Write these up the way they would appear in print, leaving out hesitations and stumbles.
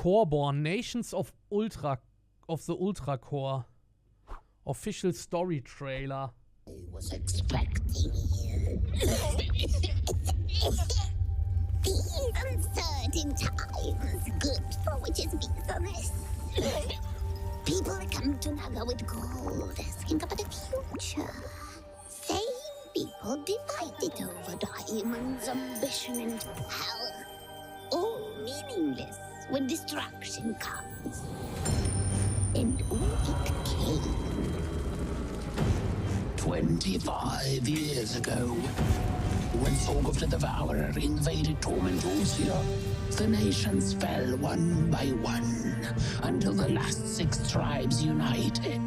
Corborn, Nations of the Ultracore. Official Story Trailer. I was expecting you. These uncertain times, good for which is business. People come to Naga with gold, asking about the future. Same people divided over diamonds, ambition, and power. All meaningless when destruction comes. And it came. 25 years ago, when Sorgov the Devourer invaded Tormentosia, the nations fell one by one until the last 6 tribes united.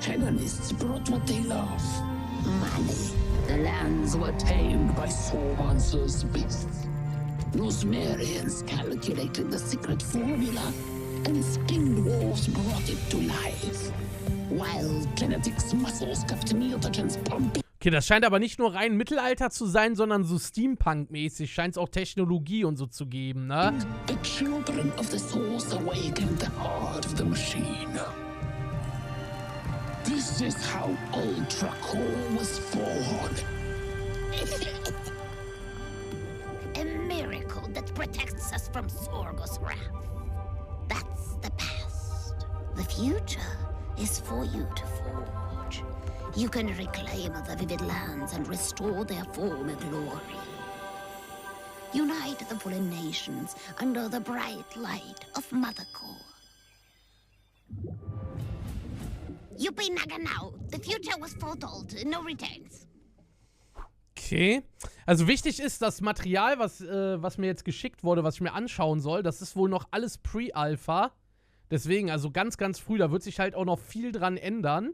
Hedonists brought what they love. Money. The lands were tamed by Saw monsters' beasts. Nosmerians calculated the secret formula, and skinned wolves brought it to life. While genetics muscles kept mutagens pumping. Okay, das scheint aber nicht nur rein Mittelalter zu sein, sondern so Steampunk-mäßig. Scheint es auch Technologie und so zu geben, ne? The children of the source awakened the heart of the machine. This is how Ultracore was born. A miracle that protects us from Sorgos' wrath. That's the past. The future is for you to forge. You can reclaim the vivid lands and restore their former glory. Unite the fallen nations under the bright light of Mother Core. Yuppie Naga now. The future was foretold. No returns. Okay. Also wichtig ist, das Material, was mir jetzt geschickt wurde, was ich mir anschauen soll, das ist wohl noch alles Pre-Alpha. Deswegen, also ganz, ganz früh, da wird sich halt auch noch viel dran ändern.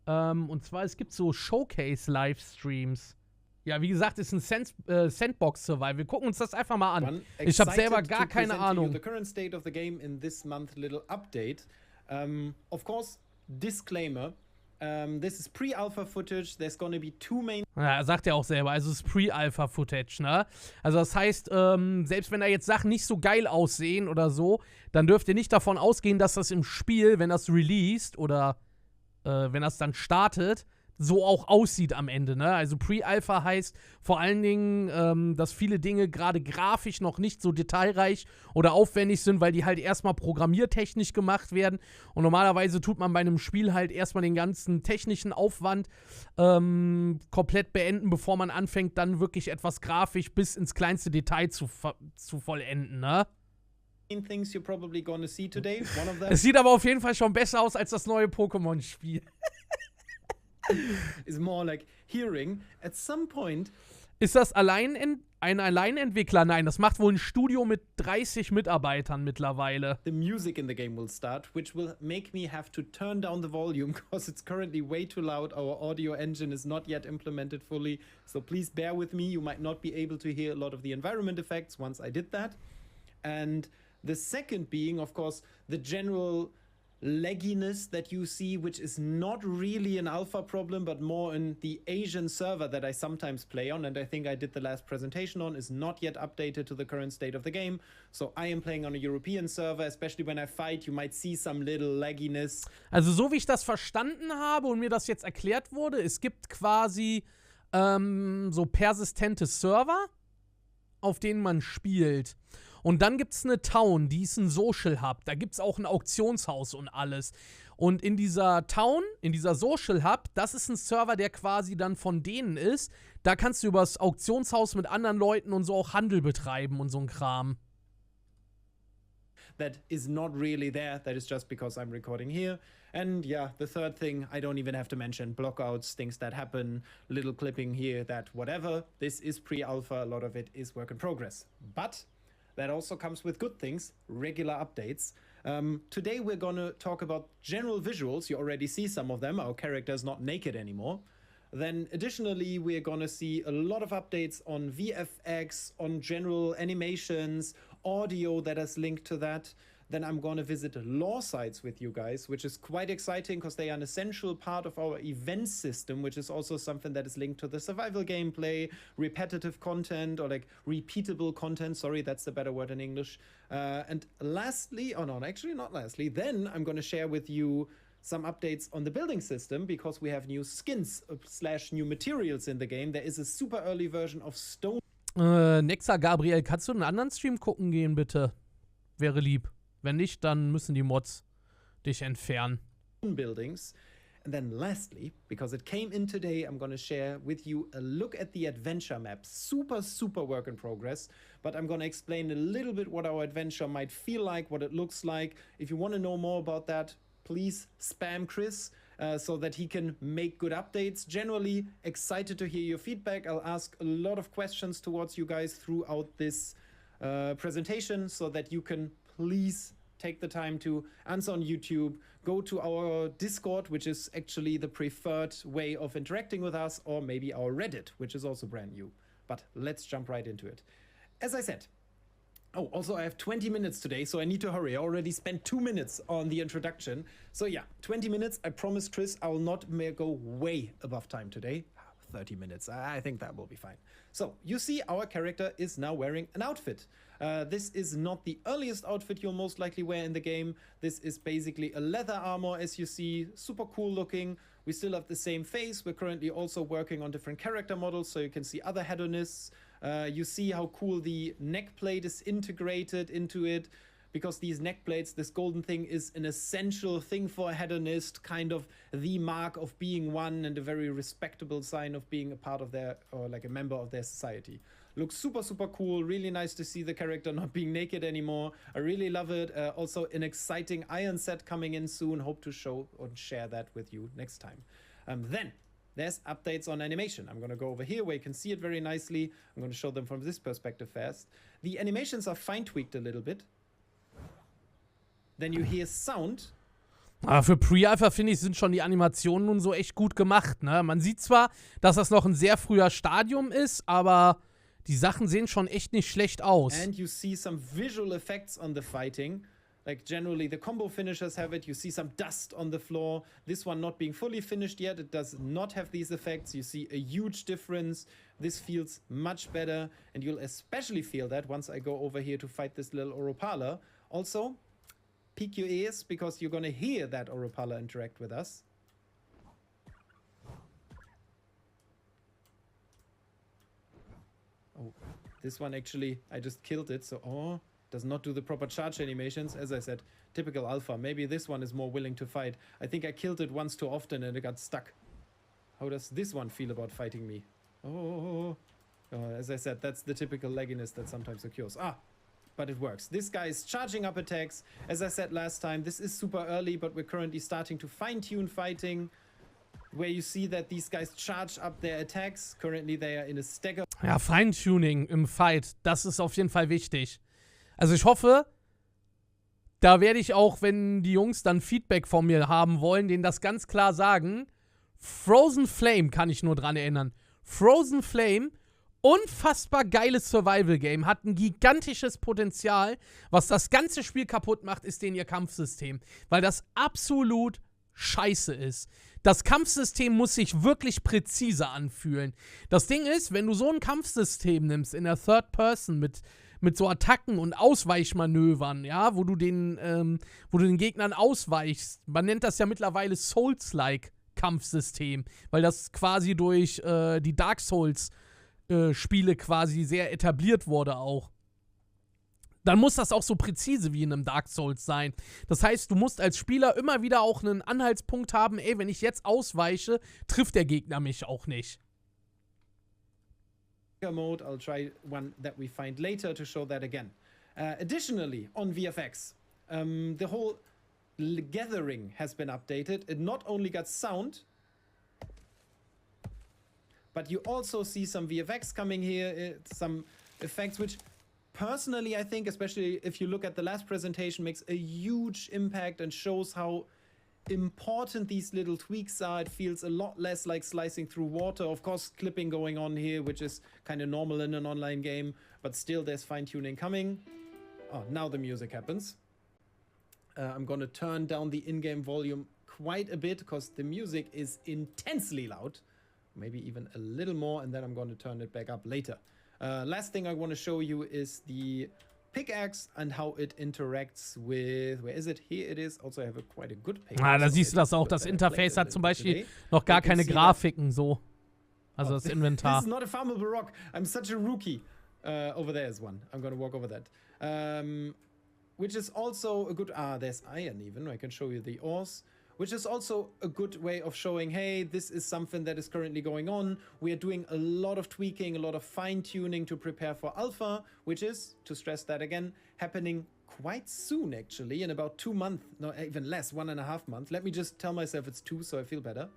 Und zwar, es gibt so Showcase-Livestreams. Ja, wie gesagt, ist ein Sandbox-Survival. Wir gucken uns das einfach mal an. Ich habe selber gar keine Ahnung. The current state of the game in this month little update. Of course, disclaimer. This is pre-alpha footage. There's gonna be 2 main. Ja, sagt er auch selber. Also es ist Pre-Alpha-Footage, ne? Also das heißt, selbst wenn da jetzt Sachen nicht so geil aussehen oder so, dann dürft ihr nicht davon ausgehen, dass das im Spiel, wenn das released oder wenn das dann startet, so auch aussieht am Ende, ne? Also Pre-Alpha heißt vor allen Dingen, dass viele Dinge gerade grafisch noch nicht so detailreich oder aufwendig sind, weil die halt erstmal programmiertechnisch gemacht werden. Und normalerweise tut man bei einem Spiel halt erstmal den ganzen technischen Aufwand komplett beenden, bevor man anfängt, dann wirklich etwas grafisch bis ins kleinste Detail zu vollenden, ne? Things you're probably gonna see today. One of them Es sieht aber auf jeden Fall schon besser aus als das neue Pokémon-Spiel. is more like hearing. At some point. Ist das ein Alleinentwickler? Nein, das macht wohl ein Studio mit 30 Mitarbeitern mittlerweile. The music in the game will start, which will make me have to turn down the volume because it's currently way too loud. Our audio engine is not yet implemented fully, so please bear with me. You might not be able to hear a lot of the environment effects once I did that. And the second being, of course, the general lagginess that you see, which is not really an alpha problem, but more in the Asian server that I sometimes play on, and I think I did the last presentation on, is not yet updated to the current state of the game. So I am playing on a European server, especially when I fight, you might see some little lagginess. Also so wie ich das verstanden habe und mir das jetzt erklärt wurde, es gibt quasi so persistente Server, auf denen man spielt. Und dann gibt es eine Town, die ist ein Social Hub. Da gibt es auch ein Auktionshaus und alles. Und in dieser Town, in dieser Social Hub, das ist ein Server, der quasi dann von denen ist. Da kannst du über das Auktionshaus mit anderen Leuten und so auch Handel betreiben und so ein Kram. That is not really there. That is just because I'm recording here. And yeah, the third thing, I don't even have to mention blockouts, things that happen, little clipping here, that whatever. This is pre-alpha. A lot of it is work in progress. But that also comes with good things, regular updates. Today we're gonna talk about general visuals. You already see some of them. Our character's not naked anymore. Then additionally, we're gonna see a lot of updates on VFX, on general animations, audio that is linked to that. Then I'm gonna visit lore sites with you guys, which is quite exciting because they are an essential part of our event system, which is also something that is linked to the survival gameplay, repetitive content, or like repeatable content. Sorry, that's the better word in English. And lastly, oh no, actually not lastly, then I'm gonna share with you some updates on the building system because we have new skins / new materials in the game. There is a super early version of Stone. Nexa Gabriel, kannst du einen anderen Stream gucken gehen, bitte? Wäre lieb. Wenn nicht, dann müssen die Mods dich entfernen. Buildings. And then lastly, because it came in today, I'm going to share with you a look at the adventure map. Super, super work in progress, but I'm going to explain a little bit what our adventure might feel like, what it looks like. If you want to know more about that, please spam Chris so that he can make good updates. Generally, excited to hear your feedback. I'll ask a lot of questions towards you guys throughout this presentation so that you can please take the time to answer on YouTube, go to our Discord, which is actually the preferred way of interacting with us, or maybe our Reddit, which is also brand new. But let's jump right into it. As I said, oh, also I have 20 minutes today, so I need to hurry. I already spent 2 minutes on the introduction. So yeah, 20 minutes. I promise, Chris, I will not go way above time today. 30 minutes. I think that will be fine. So you see our character is now wearing an outfit. This is not the earliest outfit you'll most likely wear in the game. This is basically a leather armor, as you see, super cool looking. We still have the same face. We're currently also working on different character models, so you can see other hedonists. You see how cool the neck plate is integrated into it, because these neck plates, this golden thing, is an essential thing for a hedonist, kind of the mark of being one and a very respectable sign of being a part of their, or like a member of their society. Looks super, super cool. Really nice to see the character not being naked anymore. I really love it. Also an exciting iron set coming in soon. Hope to show and share that with you next time. Then there's updates on animation. I'm going to go over here where you can see it very nicely. I'm going to show them from this perspective first. The animations are fine tweaked a little bit. Then you hear sound. Für Pre-Alpha, finde ich, sind schon die Animationen nun so echt gut gemacht, ne? Man sieht zwar, dass das noch ein sehr früher Stadium ist, aber die Sachen sehen schon echt nicht schlecht aus. And you see some visual effects on the fighting. Like generally the combo finishers have it. You see some dust on the floor. This one not being fully finished yet. It does not have these effects. You see a huge difference. This feels much better. And you'll especially feel that once I go over here to fight this little Oropala. Also, peek your ears because you're gonna hear that Oropala interact with us. Oh, this one actually, I just killed it, so does not do the proper charge animations. As I said, typical alpha. Maybe this one is more willing to fight. I think I killed it once too often and it got stuck. How does this one feel about fighting me? As I said, that's the typical lagginess that sometimes occurs. But it works. This guy is charging up attacks. As I said last time, this is super early, but we're currently starting to fine-tune fighting, where you see that these guys charge up their attacks. Currently they are in a stagger. Ja, Feintuning im Fight, das ist auf jeden Fall wichtig. Also ich hoffe, da werde ich auch, wenn die Jungs dann Feedback von mir haben wollen, denen das ganz klar sagen. Frozen Flame kann ich nur dran erinnern. Frozen Flame, unfassbar geiles Survival-Game, hat ein gigantisches Potenzial. Was das ganze Spiel kaputt macht, ist ihr Kampfsystem. Weil das absolut scheiße ist. Das Kampfsystem muss sich wirklich präzise anfühlen. Das Ding ist, wenn du so ein Kampfsystem nimmst in der Third Person mit so Attacken und Ausweichmanövern, ja, wo du den Gegnern ausweichst. Man nennt das ja mittlerweile Souls-like Kampfsystem, weil das quasi durch die Dark Souls Spiele quasi sehr etabliert wurde auch. Dann muss das auch so präzise wie in einem Dark Souls sein. Das heißt, du musst als Spieler immer wieder auch einen Anhaltspunkt haben, ey, wenn ich jetzt ausweiche, trifft der Gegner mich auch nicht. Mode, I'll try one that we find later to show that again. Additionally, on VFX, the whole gathering has been updated. It not only got sound, but you also see some VFX coming here, some effects which personally I think, especially if you look at the last presentation, makes a huge impact and shows how important these little tweaks are. It feels a lot less like slicing through water. Of course, clipping going on here, which is kind of normal in an online game, but still there's fine-tuning coming. Oh, now the music happens. I'm gonna turn down the in-game volume quite a bit because the music is intensely loud. Maybe even a little more, and then I'm gonna turn it back up later. Last thing I want to show you is the pickaxe and how it interacts with, where is it? Here it is. Also I have quite a good pickaxe. Ah, da siehst du das auch. Das Interface hat zum Beispiel noch gar keine Grafiken so. Also das Inventar. This is not a farmable rock. I'm such a rookie. Over there is one. I'm gonna walk over that. Which is also a good, there's iron even. I can show you the ores. Which is also a good way of showing, hey, this is something that is currently going on. We are doing a lot of tweaking, a lot of fine-tuning to prepare for alpha, which is, to stress that again, happening quite soon, actually, in about 2 months, no, even less, 1.5 months. Let me just tell myself it's 2, so I feel better.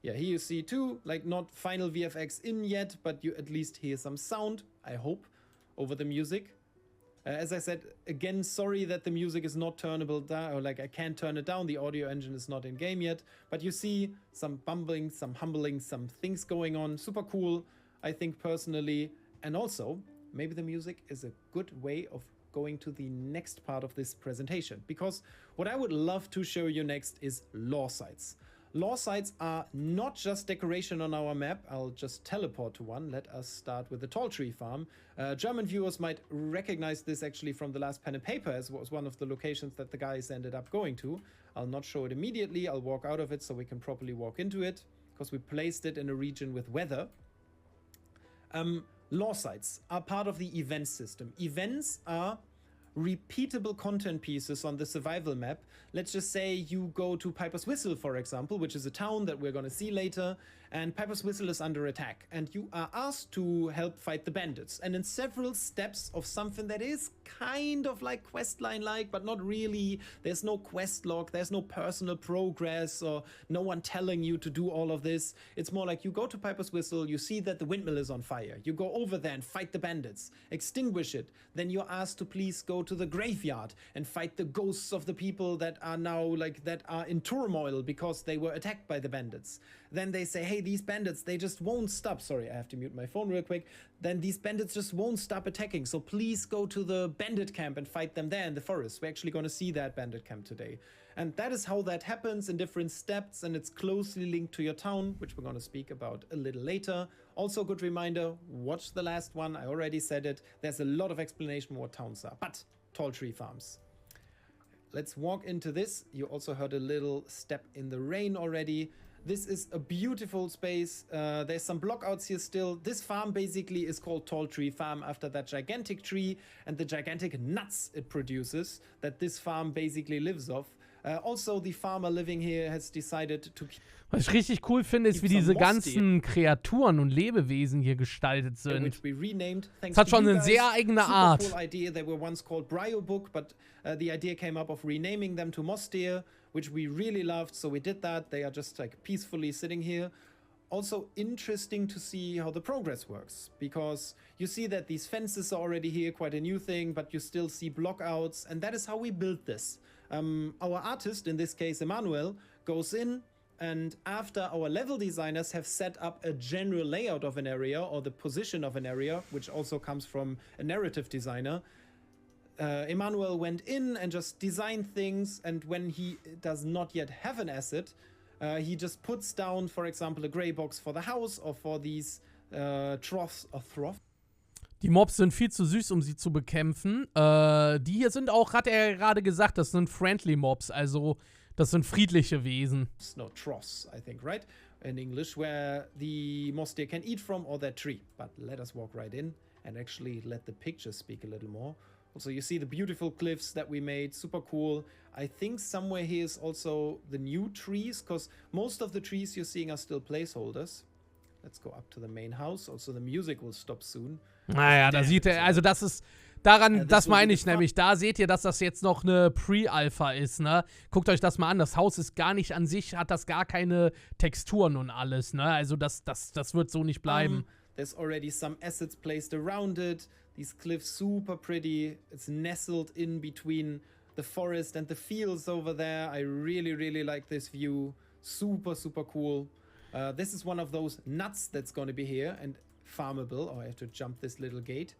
Yeah, here you see 2, like not final VFX in yet, but you at least hear some sound, I hope, over the music. As I said, again, sorry that the music is not turnable down, or like I can't turn it down. The audio engine is not in game yet, but you see some bumbling, some humbling, some things going on. Super cool, I think personally. And also, maybe the music is a good way of going to the next part of this presentation, because what I would love to show you next is lore sites. Lore sites are not just decoration on our map. I'll just teleport to one. Let us start with the tall tree farm. German viewers might recognize this actually from the last pen and paper, as was one of the locations that the guys ended up going to. I'll not show it immediately. I'll walk out of it so we can properly walk into it, because we placed it in a region with weather. Lore sites are part of the event system. Events are repeatable content pieces on the survival map. Let's just say you go to Piper's Whistle, for example, which is a town that we're going to see later, and Piper's Whistle is under attack, and you are asked to help fight the bandits. And in several steps of something that is kind of like questline-like, but not really. There's no quest log, there's no personal progress, or no one telling you to do all of this. It's more like you go to Piper's Whistle, you see that the windmill is on fire. You go over there and fight the bandits, extinguish it. Then you're asked to please go to the graveyard and fight the ghosts of the people that are now like that are in turmoil because they were attacked by the bandits. Then they say, hey, these bandits, they just won't stop. Sorry, I have to mute my phone real quick. Then these bandits just won't stop attacking, so please go to the bandit camp and fight them there in the forest. We're actually going to see that bandit camp today. And that is how that happens in different steps, and it's closely linked to your town, which we're going to speak about a little later. Also, good reminder, watch the last one. I already said it. There's a lot of explanation what towns are. But tall tree farms. Let's walk into this. You also heard a little step in the rain already. This is a beautiful space. There's some blockouts here still. This farm basically is called Tall Tree Farm after that gigantic tree and the gigantic nuts it produces that this farm basically lives off. Also, the farmer living here has decided to... Was ich richtig cool finde, ist, wie diese ganzen Kreaturen und Lebewesen hier gestaltet sind. Es hat schon eine sehr eigene Art. Cool idea. They were once called Bryobook, but the idea came up of renaming them to Mostir, which we really loved, so we did that. They are just like peacefully sitting here. Also interesting to see how the progress works, because you see that these fences are already here, quite a new thing, but you still see blockouts, and that is how we built this. Our artist, in this case Emmanuel, goes in, and after our level designers have set up a general layout of an area or the position of an area, which also comes from a narrative designer, Emmanuel went in and just designed things, and when he does not yet have an asset, he just puts down, for example, a grey box for the house or for these troughs or troughs. Die Mobs sind viel zu süß, um sie zu bekämpfen. Die hier sind auch, hat er gerade gesagt, das sind friendly Mobs, also das sind friedliche Wesen. No, troughs, I think, right? In English, where the Mostir can eat from or that tree. But let us walk right in and actually let the picture speak a little more. Also, you see the beautiful cliffs that we made, super cool. I think somewhere here is also the new trees, because most of the trees you're seeing are still placeholders. Let's go up to the main house. Also, the music will stop soon. Naja, da sieht er, also das ist, daran, das meine ich nämlich, da seht ihr, dass das jetzt noch eine Pre-Alpha ist, ne? Guckt euch das mal an, das Haus ist gar nicht an sich, hat das gar keine Texturen und alles, ne? Also das wird so nicht bleiben. There's already some assets placed around it. These cliffs super pretty. It's nestled in between the forest and the fields over there. I really, really like this view. Super, super cool. This is one of those nuts that's going to be here and farmable. Oh, I have to jump this little gate.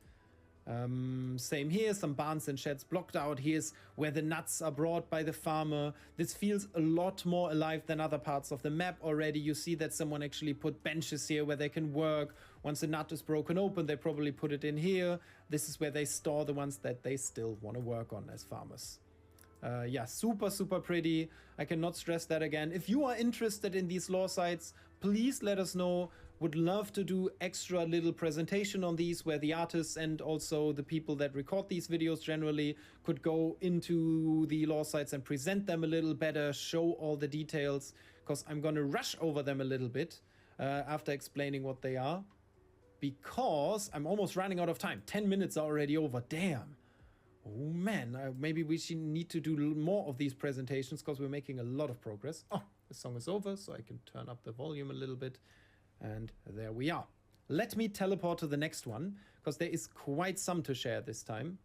Same here, some barns and sheds blocked out. Here's where the nuts are brought by the farmer. This feels a lot more alive than other parts of the map already. You see that someone actually put benches here where they can work. Once a nut is broken open, they probably put it in here. This is where they store the ones that they still want to work on as farmers. Yeah, super, super pretty. I cannot stress that again. If you are interested in these lore sites, please let us know. Would love to do extra little presentation on these where the artists and also the people that record these videos generally could go into the lore sites and present them a little better, show all the details, because I'm going to rush over them a little bit after explaining what they are, because I'm almost running out of time. 10 minutes are already over. Damn. Oh man, maybe we should need to do more of these presentations because we're making a lot of progress. Oh, the song is over, so I can turn up the volume a little bit. And there we are. Let me teleport to the next one, because there is quite some to share this time.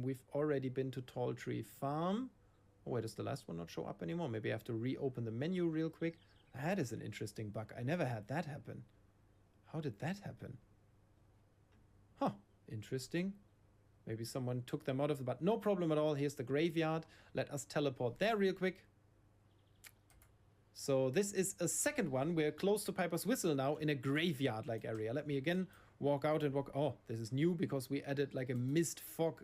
We've already been to Tall Tree Farm. Oh, wait, does the last one not show up anymore? Maybe I have to reopen the menu real quick. That is an interesting bug. I never had that happen. How did that happen? Huh, interesting. Maybe someone took them out of the... But no problem at all. Here's the graveyard. Let us teleport there real quick. So this is a second one. We're close to Piper's Whistle now in a graveyard-like area. Let me again walk out and walk... Oh, this is new because we added like a mist fog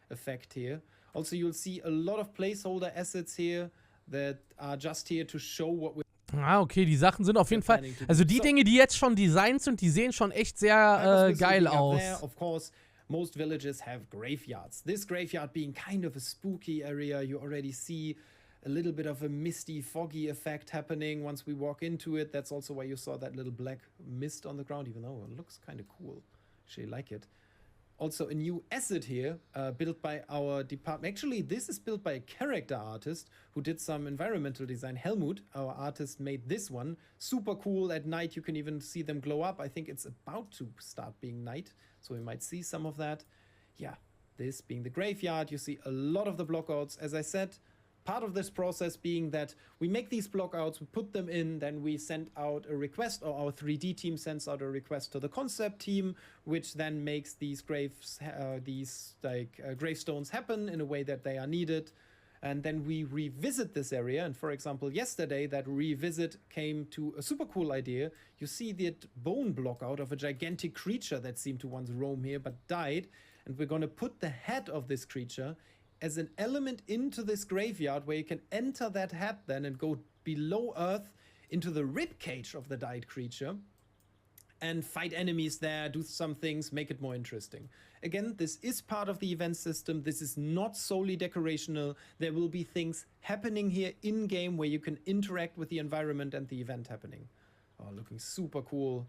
effect here. Also, you'll see a lot of placeholder assets here that are just here to show what we're... Ah, okay, die Sachen sind auf jeden Fall... Also die Dinge, die jetzt schon designt sind, die sehen schon echt sehr geil aus. Of course, most villages have graveyards. This graveyard being kind of a spooky area, you already see a little bit of a misty, foggy effect happening once we walk into it. That's also why you saw that little black mist on the ground, even though it looks kind of cool. Actually like it. Also a new asset here, built by our department. Actually, this is built by a character artist who did some environmental design. Helmut, our artist, made this one. Super cool. At night, you can even see them glow up. I think it's about to start being night, so we might see some of that. Yeah, this being the graveyard, you see a lot of the blockouts. As I said, part of this process being that we make these blockouts, we put them in, then we send out a request, or our 3D team sends out a request to the concept team, which then makes these gravestones happen in a way that they are needed. And then we revisit this area. And for example, yesterday, that revisit came to a super cool idea. You see that bone blockout of a gigantic creature that seemed to once roam here but died. And we're going to put the head of this creature as an element into this graveyard where you can enter that head then and go below earth into the rib cage of the died creature and fight enemies there, do some things, make it more interesting. Again, this is part of the event system. This is not solely decorational. There will be things happening here in-game where you can interact with the environment and the event happening. Oh, looking super cool.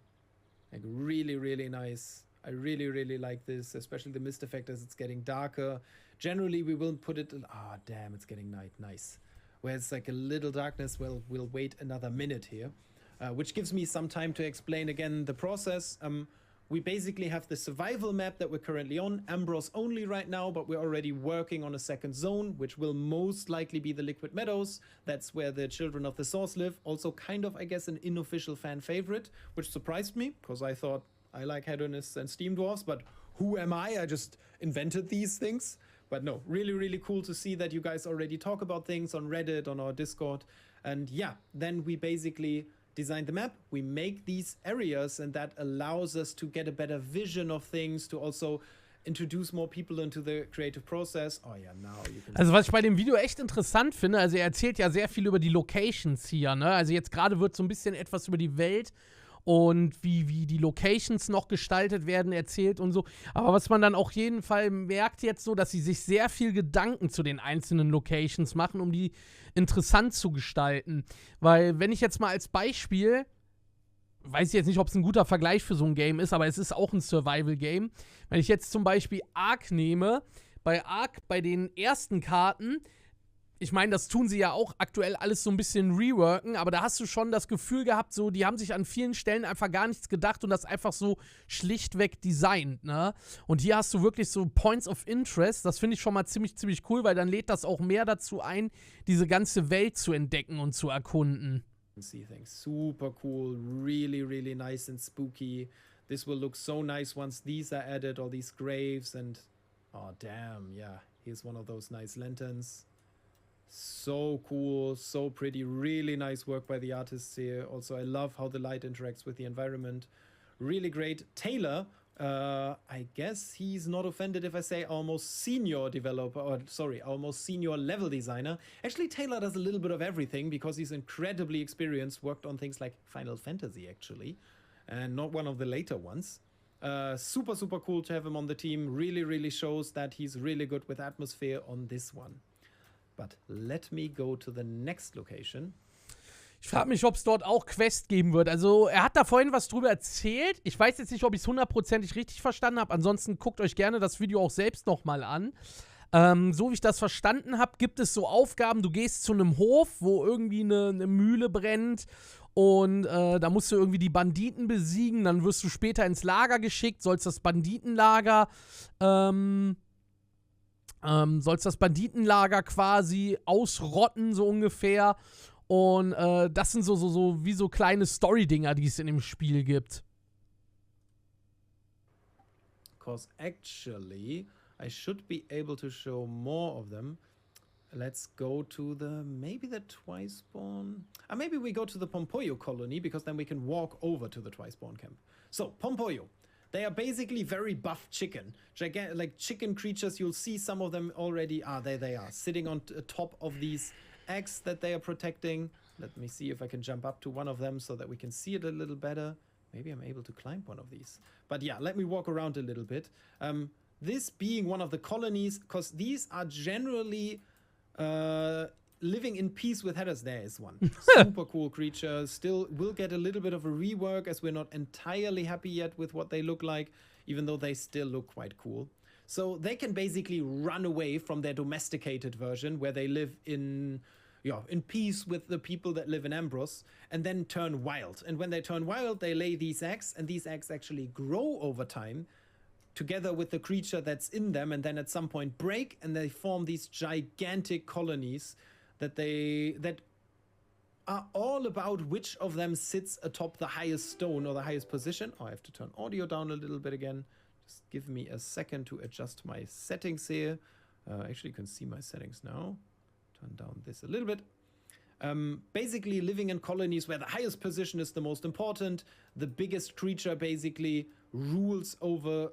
Like really, really nice. I really, really like this, especially the mist effect as it's getting darker. Generally, we will put it... Ah, damn, it's getting night. Nice. Where it's like a little darkness, well, we'll wait another minute here. Which gives me some time to explain again the process. We basically have the survival map that we're currently on. Ambrose only right now, but we're already working on a second zone, which will most likely be the Liquid Meadows. That's where the Children of the Source live. Also kind of, I guess, an unofficial fan favorite, which surprised me, because I thought I like hedonists and steam dwarfs, but who am I? I just invented these things. But no, really, really cool to see that you guys already talk about things on Reddit, on our Discord. And yeah, then we basically design the map, we make these areas, and that allows us to get a better vision of things, to also introduce more people into the creative process. Oh ja, now you can... Also was ich bei dem Video echt interessant finde, also er erzählt ja sehr viel über die Locations hier, ne? Also jetzt gerade wird so ein bisschen etwas über die Welt und wie die Locations noch gestaltet werden erzählt und so. Aber was man dann auf jeden Fall merkt jetzt so, dass sie sich sehr viel Gedanken zu den einzelnen Locations machen, um die interessant zu gestalten. Weil wenn ich jetzt mal als Beispiel, weiß ich jetzt nicht, ob es ein guter Vergleich für so ein Game ist, aber es ist auch ein Survival-Game. Wenn ich jetzt zum Beispiel Ark nehme, bei Ark, bei den ersten Karten, ich meine, das tun sie ja auch aktuell alles so ein bisschen reworken, aber da hast du schon das Gefühl gehabt, so, die haben sich an vielen Stellen einfach gar nichts gedacht und das einfach so schlichtweg designt, ne? Und hier hast du wirklich so Points of Interest, das finde ich schon mal ziemlich cool, weil dann lädt das auch mehr dazu ein, diese ganze Welt zu entdecken und zu erkunden. See things. Super cool, really, really nice and spooky. This will look so nice once these are added, all these graves, and oh damn, yeah, here's one of those nice lanterns. So cool, so pretty, really nice work by the artists here. Also, I love how the light interacts with the environment. Really great. Taylor, I guess he's not offended if I say almost senior developer, or sorry, almost senior level designer. Actually, Taylor does a little bit of everything because he's incredibly experienced, worked on things like Final Fantasy actually, and not one of the later ones. Super, super cool to have him on the team. Really, really shows that he's really good with atmosphere on this one. But let me go to the next location. Ich frage mich, ob es dort auch Quest geben wird. Also, er hat da vorhin was drüber erzählt. Ich weiß jetzt nicht, ob ich es 100%ig richtig verstanden habe. Ansonsten guckt euch gerne das Video auch selbst nochmal an. So wie ich das verstanden habe, gibt es so Aufgaben. Du gehst zu einem Hof, wo irgendwie eine Mühle brennt. Und da musst du irgendwie die Banditen besiegen. Dann wirst du später ins Lager geschickt, sollst das Banditenlager quasi ausrotten, so ungefähr. Und das sind so wie so kleine Story-Dinger, die es in dem Spiel gibt. Because actually, I should be able to show more of them. Let's go to maybe the Twice-Spawn. Maybe we go to the Pompoyo colony, because then we can walk over to the Twice-Spawn camp. So, Pompoyo. They are basically very buff chicken. Gigantic, like chicken creatures. You'll see some of them already. There they are, sitting on top of these eggs that they are protecting. Let me see if I can jump up to one of them so that we can see it a little better. Maybe I'm able to climb one of these. But yeah, let me walk around a little bit. This being one of the colonies, because these are generally living in peace with headers. There is one. Super cool creature. Still will get a little bit of a rework, as we're not entirely happy yet with what they look like, even though they still look quite cool. So they can basically run away from their domesticated version, where they live in peace with the people that live in Ambrose, and then turn wild. And when they turn wild, they lay these eggs, and these eggs actually grow over time together with the creature that's in them, and then at some point break, and they form these gigantic colonies that are all about which of them sits atop the highest stone or the highest position. I have to turn audio down a little bit again. Just give me a second to adjust my settings here. Actually, you can see my settings now. Turn down this a little bit. Basically living in colonies where the highest position is the most important. The biggest creature basically rules over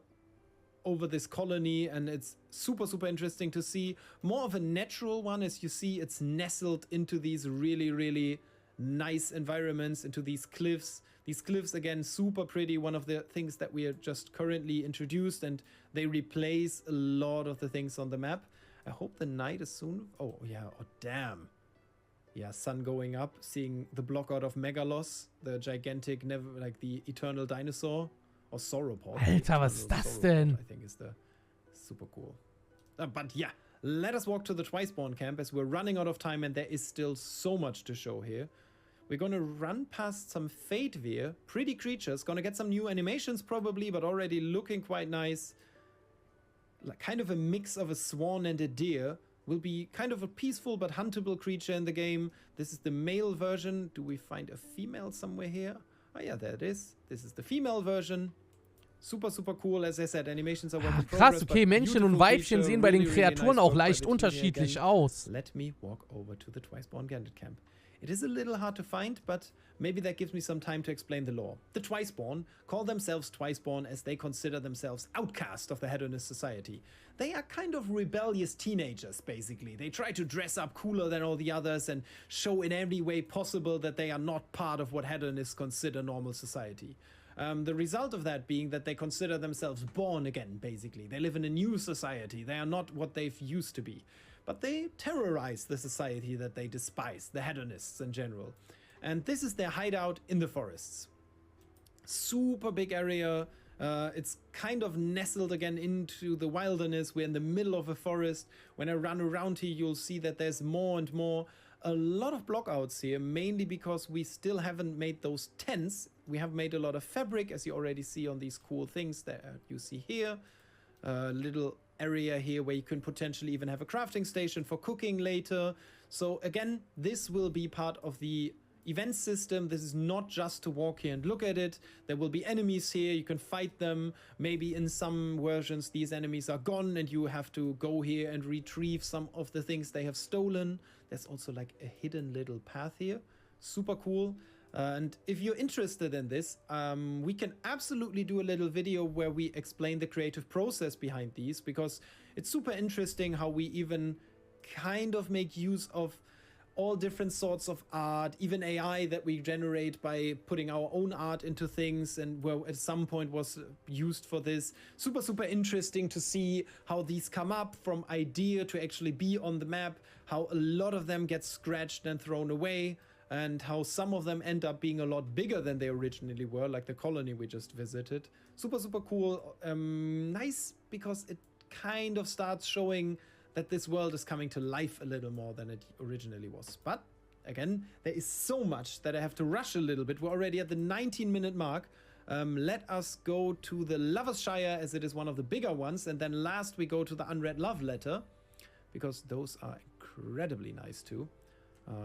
this colony, and it's super, super interesting to see. More of a natural one, as you see, it's nestled into these really, really nice environments, into these cliffs. These cliffs, again, super pretty. One of the things that we are just currently introduced, and they replace a lot of the things on the map. I hope the night is soon. Oh, yeah. Oh, damn. Yeah, sun going up, seeing the block out of Megalos, the gigantic, like the eternal dinosaur. Or Sauropod. Alter, was ist das denn? I think is the super cool. But yeah, let us walk to the Twice-Spawn camp, as we're running out of time and there is still so much to show here. We're gonna run past some Fateveer, pretty creatures, gonna get some new animations probably, but already looking quite nice. Like kind of a mix of a swan and a deer. Will be kind of a peaceful but huntable creature in the game. This is the male version. Do we find a female somewhere here? Oh yeah, there it is. This is the female version. Super, super cool. As I said, animations are work in progress. Krass, okay, Männchen und Weibchen sehen bei den Kreaturen auch leicht unterschiedlich aus. Let me walk over to the Twice-Spawn Gambit camp. It is a little hard to find, but maybe that gives me some time to explain the lore. The Twice-Spawn call themselves Twice-Spawn as they consider themselves outcast of the hedonist society. They are kind of rebellious teenagers, basically. They try to dress up cooler than all the others and show in every way possible that they are not part of what hedonists consider normal society. The result of that being that they consider themselves born again, basically. They live in a new society. They are not what they've used to be. But they terrorize the society that they despise, the hedonists in general. And this is their hideout in the forests. Super big area. It's kind of nestled again into the wilderness. We're in the middle of a forest. When I run around here, you'll see that there's more and more. A lot of blockouts here, mainly because we still haven't made those tents. We have made a lot of fabric, as you already see on these cool things that you see here. A little area here where you can potentially even have a crafting station for cooking later. So again, this will be part of the event system. This is not just to walk here and look at it. There will be enemies here. You can fight them. Maybe in some versions these enemies are gone and you have to go here and retrieve some of the things they have stolen. There's also like a hidden little path here. Super cool. And if you're interested in this, we can absolutely do a little video where we explain the creative process behind these, because it's super interesting how we even kind of make use of all different sorts of art, even AI that we generate by putting our own art into things, and where at some point was used for this. Super, super interesting to see how these come up from idea to actually be on the map, how a lot of them get scratched and thrown away, and how some of them end up being a lot bigger than they originally were, like the colony we just visited. Super, super cool. Nice, because it kind of starts showing that this world is coming to life a little more than it originally was. But again, there is so much that I have to rush a little bit. We're already at the 19-minute mark. Let us go to the Lover's Shire, as it is one of the bigger ones. And then last we go to the Unread Love Letter, because those are incredibly nice too.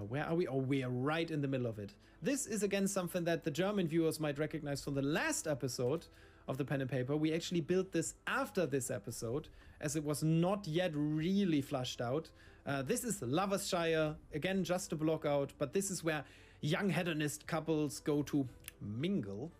Where are we? Oh, we are right in the middle of it. This is again something that the German viewers might recognize from the last episode of the pen and paper. We actually built this after this episode, as it was not yet really flushed out. This is Lover's Shire, again just a block out, but this is where young hedonist couples go to mingle.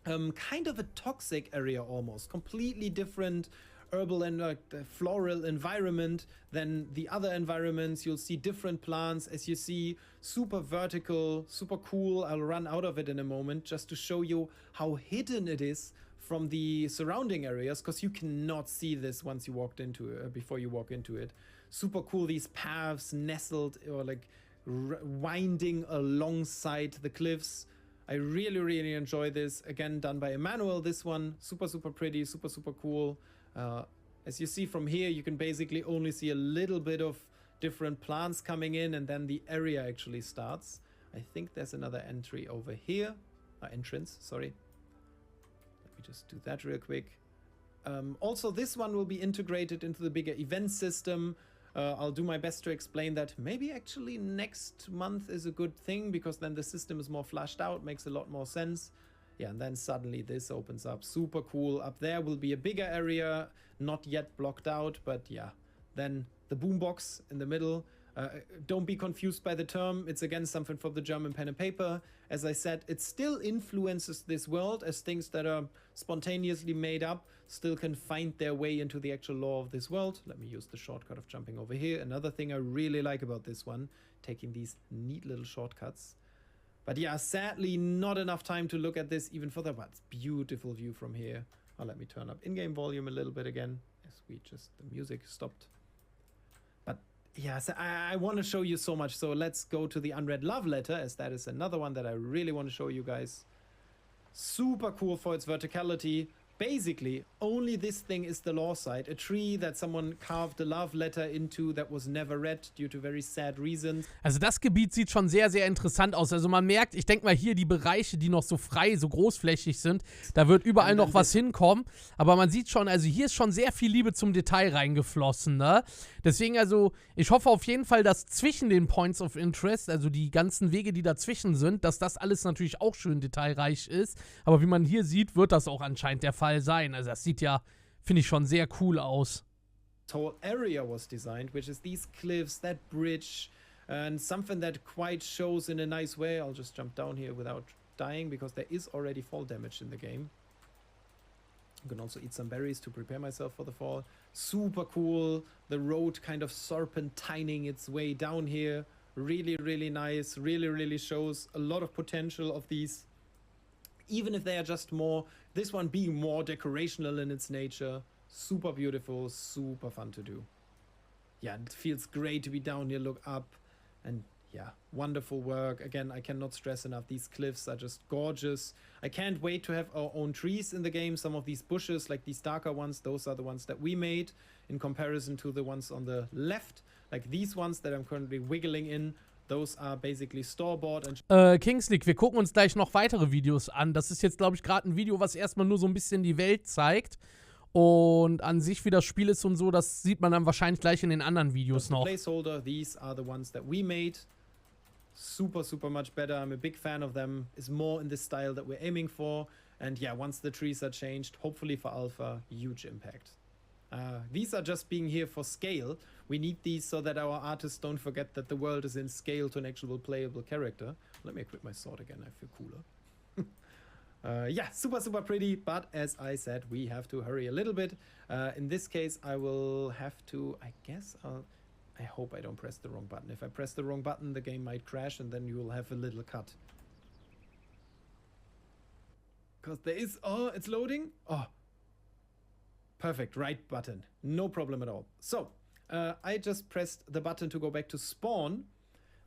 Kind of a toxic area almost, completely different herbal and floral environment than the other environments. You'll see different plants, as you see, super vertical, super cool. I'll run out of it in a moment just to show you how hidden it is from the surrounding areas, because you cannot see this once you walked into it, before you walk into it. Super cool, these paths nestled or like winding alongside the cliffs. I really, really enjoy this. Again, done by Emmanuel, this one. Super, super pretty, super, super cool. As you see from here, you can basically only see a little bit of different plants coming in, and then the area actually starts. I think there's another entry over here. Entrance, sorry. Let me just do that real quick. Also, this one will be integrated into the bigger event system. I'll do my best to explain that. Maybe actually next month is a good thing, because then the system is more flashed out, makes a lot more sense. Yeah, and then suddenly this opens up. Super cool. Up there will be a bigger area, not yet blocked out, but yeah. Then the boombox in the middle. Don't be confused by the term. It's again something from the German pen and paper. As I said, it still influences this world, as things that are spontaneously made up still can find their way into the actual lore of this world. Let me use the shortcut of jumping over here. Another thing I really like about this one, taking these neat little shortcuts. But yeah, sadly, not enough time to look at this even further, but it's beautiful view from here. Oh, let me turn up in-game volume a little bit again, as the music stopped. But yeah, so I want to show you so much, so let's go to the Unread Love Letter, as that is another one that I really want to show you guys. Super cool for its verticality. Basically, only this thing is the lore side. A tree that someone carved a love letter into that was never read due to very sad reasons. Also das Gebiet sieht schon sehr, sehr interessant aus. Also man merkt, ich denke mal hier die Bereiche, die noch so frei, so großflächig sind, da wird überall noch was hinkommen. Aber man sieht schon, also hier ist schon sehr viel Liebe zum Detail reingeflossen, ne? Deswegen also, ich hoffe auf jeden Fall, dass zwischen den Points of Interest, also die ganzen Wege, die dazwischen sind, dass das alles natürlich auch schön detailreich ist. Aber wie man hier sieht, wird das auch anscheinend der Fall sein. Also das sieht ja, finde ich, schon sehr cool aus. The whole area was designed, which is these cliffs, that bridge, and something that quite shows in a nice way. I'll just jump down here without dying, because there is already fall damage in the game. I can also eat some berries to prepare myself for the fall. Super cool. The road kind of serpentining its way down here. Really, really nice. Really, really shows a lot of potential of these. Even if they are just more, this one being more decorational in its nature. Super beautiful, super fun to do. Yeah, it feels great to be down here, look up, and yeah, wonderful work. Again, I cannot stress enough, these cliffs are just gorgeous. I can't wait to have our own trees in the game. Some of these bushes, like these darker ones, those are the ones that we made in comparison to the ones on the left. Like these ones that I'm currently wiggling in. Those are basically store-bought. Kingslick, wir gucken uns gleich noch weitere Videos an. Das ist jetzt, glaube ich, gerade ein Video, was erstmal nur so ein bisschen die Welt zeigt. Und an sich, wie das Spiel ist und so, das sieht man dann wahrscheinlich gleich in den anderen Videos noch. Placeholder, these are the ones that we made. super, super much better. I'm a big fan of them. It's more in the style that we're aiming for. And yeah, once the trees are changed, hopefully for alpha, huge impact. These are just being here for scale. We need these so that our artists don't forget that the world is in scale to an actual playable character. Let me equip my sword again, I feel cooler. Yeah, super, super pretty, but as I said, we have to hurry a little bit. In this case, I will have to, I hope I don't press the wrong button. If I press the wrong button, the game might crash and then you will have a little cut. Because there is, oh, it's loading. Oh, perfect, right button. No problem at all. So, I just pressed the button to go back to spawn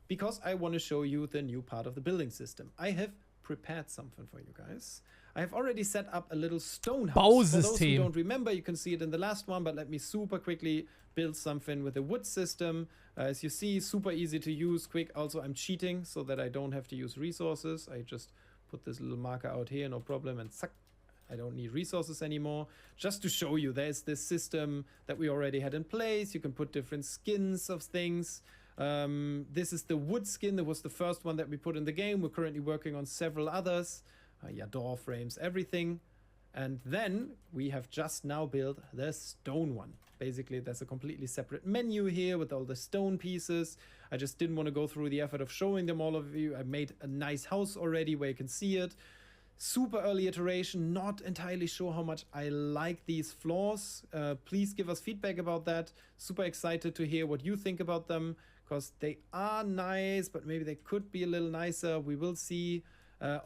because I want to show you the new part of the building system. I have prepared something for you guys. I have already set up a little stone house. For those who don't remember, you can see it in the last one, but let me super quickly build something with a wood system. As you see, super easy to use, quick. Also, I'm cheating so that I don't have to use resources. I just put this little marker out here, no problem, and suck. I don't need resources anymore. Just to show you, there's this system that we already had in place. You can put different skins of things. This is the wood skin. That was the first one that we put in the game. We're currently working on several others. Yeah, door frames, everything. And then we have just now built the stone one. Basically, there's a completely separate menu here with all the stone pieces. I just didn't want to go through the effort of showing them all of you. I made a nice house already where you can see it. Super early iteration, not entirely sure how much I like these floors. Please give us feedback about that. Super excited to hear what you think about them, because they are nice, but maybe they could be a little nicer. We will see.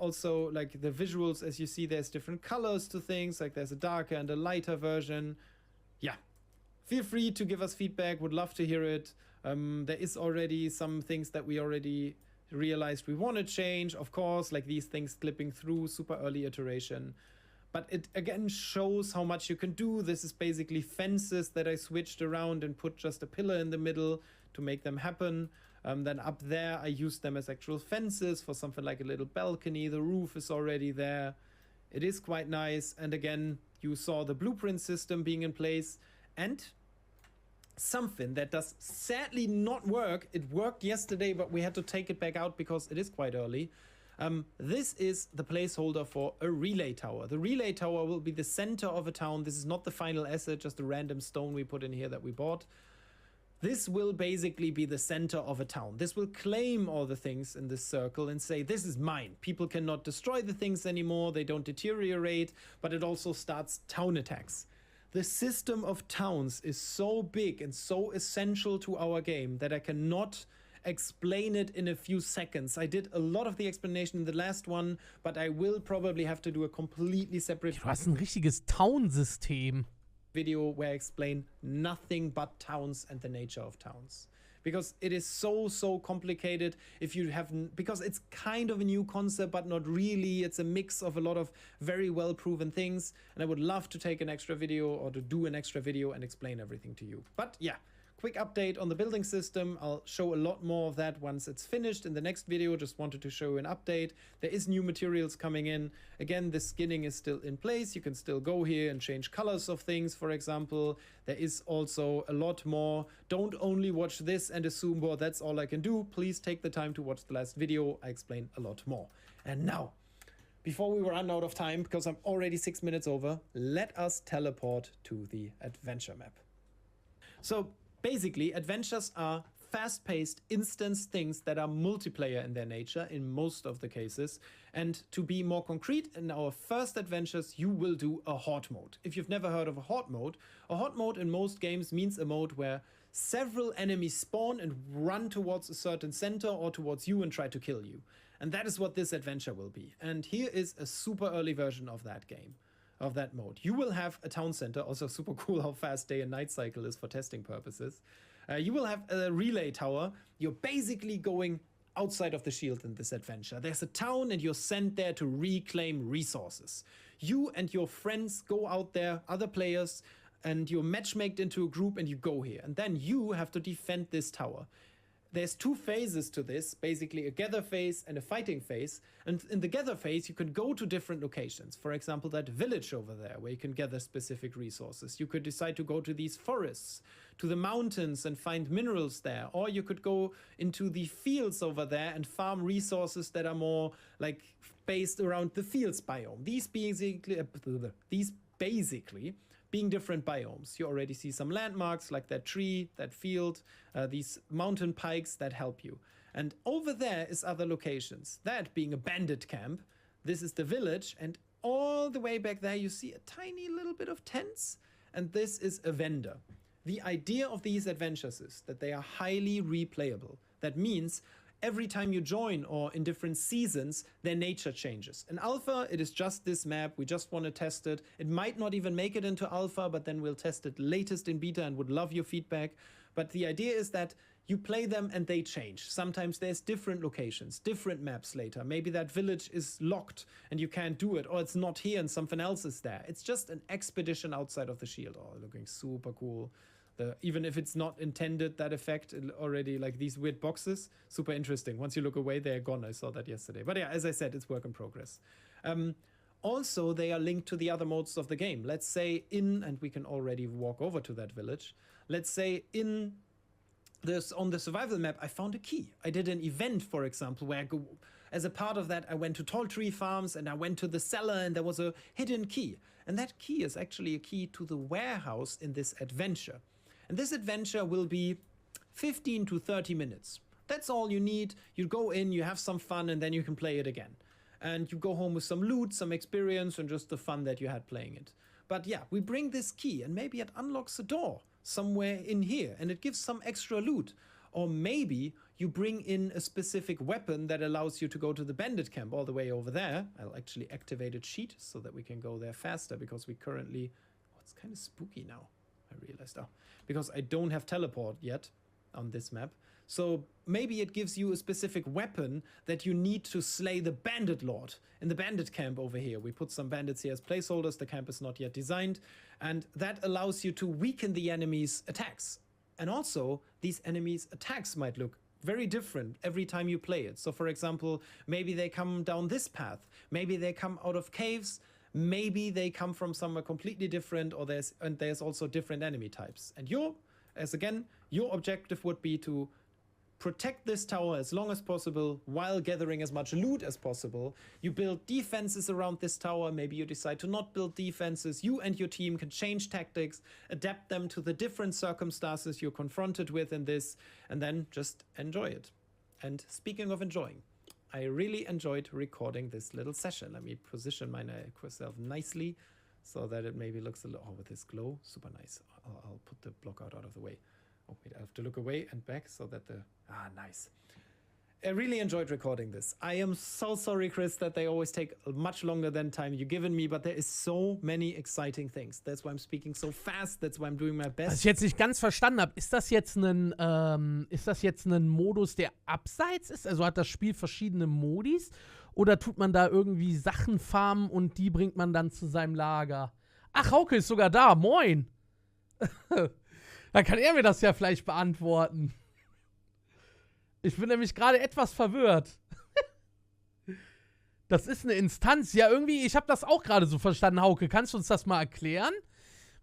Also, like the visuals, as you see, there's different colors to things, like there's a darker and a lighter version. Yeah, feel free to give us feedback, would love to hear it. There is already some things that we already realized we want to change, of course, like these things clipping through, super early iteration. But it again shows how much you can do. This is basically fences that I switched around and put just a pillar in the middle to make them happen. Then up there, I used them as actual fences for something like a little balcony. The roof is already there. It is quite nice. And again, you saw the blueprint system being in place. And something that does sadly not work. It worked yesterday, but we had to take it back out because it is quite early. This is the placeholder for a relay tower. The relay tower will be the center of a town. This is not the final asset, just a random stone we put in here that we bought. This will basically be the center of a town. This will claim all the things in this circle and say, this is mine. People cannot destroy the things anymore. They don't deteriorate, but it also starts town attacks. The system of towns is so big and so essential to our game that I cannot explain it in a few seconds. I did a lot of the explanation in the last one, but I will probably have to do a completely separate... Du hast ein richtiges Town-System. Video where I explain nothing but towns and the nature of towns, because it is so complicated. If you haven't, because it's kind of a new concept, but not really. It's a mix of a lot of very well proven things, and I would love to take an extra video or to do an extra video and explain everything to you. But yeah, quick update on the building system. I'll show a lot more of that once it's finished in the next video. Just wanted to show you an update. There is new materials coming in. Again, the skinning is still in place. You can still go here and change colors of things, for example. There is also a lot more. Don't only watch this and assume, well, that's all I can do. Please take the time to watch the last video. I explain a lot more. And now, before we run out of time, because I'm already 6 minutes over, let us teleport to the adventure map. So, basically, adventures are fast-paced instance things that are multiplayer in their nature in most of the cases. And to be more concrete, in our first adventures, you will do a horde mode. If you've never heard of a horde mode in most games means a mode where several enemies spawn and run towards a certain center or towards you and try to kill you. And that is what this adventure will be. And here is a super early version of that game. Of that mode. You will have a town center, also super cool how fast day and night cycle is for testing purposes. You will have a relay tower. You're basically going outside of the shield in this adventure. There's a town and you're sent there to reclaim resources. You and your friends go out there, other players, and you're matchmaked into a group and you go here. And then you have to defend this tower. there's 2 phases to this, basically a gather phase and a fighting phase. And in the gather phase, you could go to different locations. For example, that village over there where you can gather specific resources. You could decide to go to these forests, to the mountains and find minerals there. Or you could go into the fields over there and farm resources that are more like based around the fields biome. These basically being different biomes. You already see some landmarks like that tree, that field, these mountain pikes that help you. And over there is other locations. That being a bandit camp. This is the village, and all the way back there you see a tiny little bit of tents, and this is a vendor. The idea of these adventures is that they are highly replayable. That means every time you join or in different seasons, their nature changes. In alpha, it is just this map. We just want to test it. It might not even make it into alpha, but then we'll test it latest in beta and would love your feedback. But the idea is that you play them and they change. Sometimes there's different locations, different maps later. Maybe that village is locked and you can't do it, or it's not here and something else is there. It's just an expedition outside of the shield. Oh, looking super cool. Even if it's not intended, that effect already, like these weird boxes, super interesting. Once you look away, they're gone. I saw that yesterday. But yeah, as I said, it's work in progress. Also, they are linked to the other modes of the game. Let's say and we can already walk over to that village. Let's say on the survival map, I found a key. I did an event, for example, where as a part of that, I went to tall tree farms and I went to the cellar and there was a hidden key. And that key is actually a key to the warehouse in this adventure. And this adventure will be 15 to 30 minutes. That's all you need. You go in, you have some fun, and then you can play it again. And you go home with some loot, some experience, and just the fun that you had playing it. But yeah, we bring this key, and maybe it unlocks a door somewhere in here, and it gives some extra loot. Or maybe you bring in a specific weapon that allows you to go to the bandit camp all the way over there. I'll actually activate a cheat so that we can go there faster, because we currently... Oh, it's kind of spooky now. I realized, because I don't have teleport yet on this map. So maybe it gives you a specific weapon that you need to slay the bandit lord in the bandit camp over here. We put some bandits here as placeholders. The camp is not yet designed. And that allows you to weaken the enemy's attacks. And also, these enemies' attacks might look very different every time you play it. So for example, maybe they come down this path. Maybe they come out of caves. Maybe they come from somewhere completely different, or there's also different enemy types. And your objective would be to protect this tower as long as possible while gathering as much loot as possible. You build defenses around this tower. Maybe you decide to not build defenses. You and your team can change tactics, adapt them to the different circumstances you're confronted with in this, and then just enjoy it. And speaking of enjoying, I really enjoyed recording this little session. Let me position myself nicely so that it maybe looks a little... Oh, with this glow, super nice. I'll put the block out of the way. Oh, wait, I have to look away and back so that nice. I really enjoyed recording this. I am so sorry, Chris, that they always take much longer than time you've given me, but there is so many exciting things. That's why I'm speaking so fast. That's why I'm doing my best. Was ich jetzt nicht ganz verstanden habe, ist das jetzt ein Modus, der abseits ist? Also hat das Spiel verschiedene Modis? Oder tut man da irgendwie Sachen farmen und die bringt man dann zu seinem Lager? Ach, Hauke ist sogar da. Moin. Dann kann er mir das ja vielleicht beantworten. Ich bin nämlich gerade etwas verwirrt. Das ist eine Instanz. Ja, irgendwie, ich habe das auch gerade so verstanden, Hauke. Kannst du uns das mal erklären?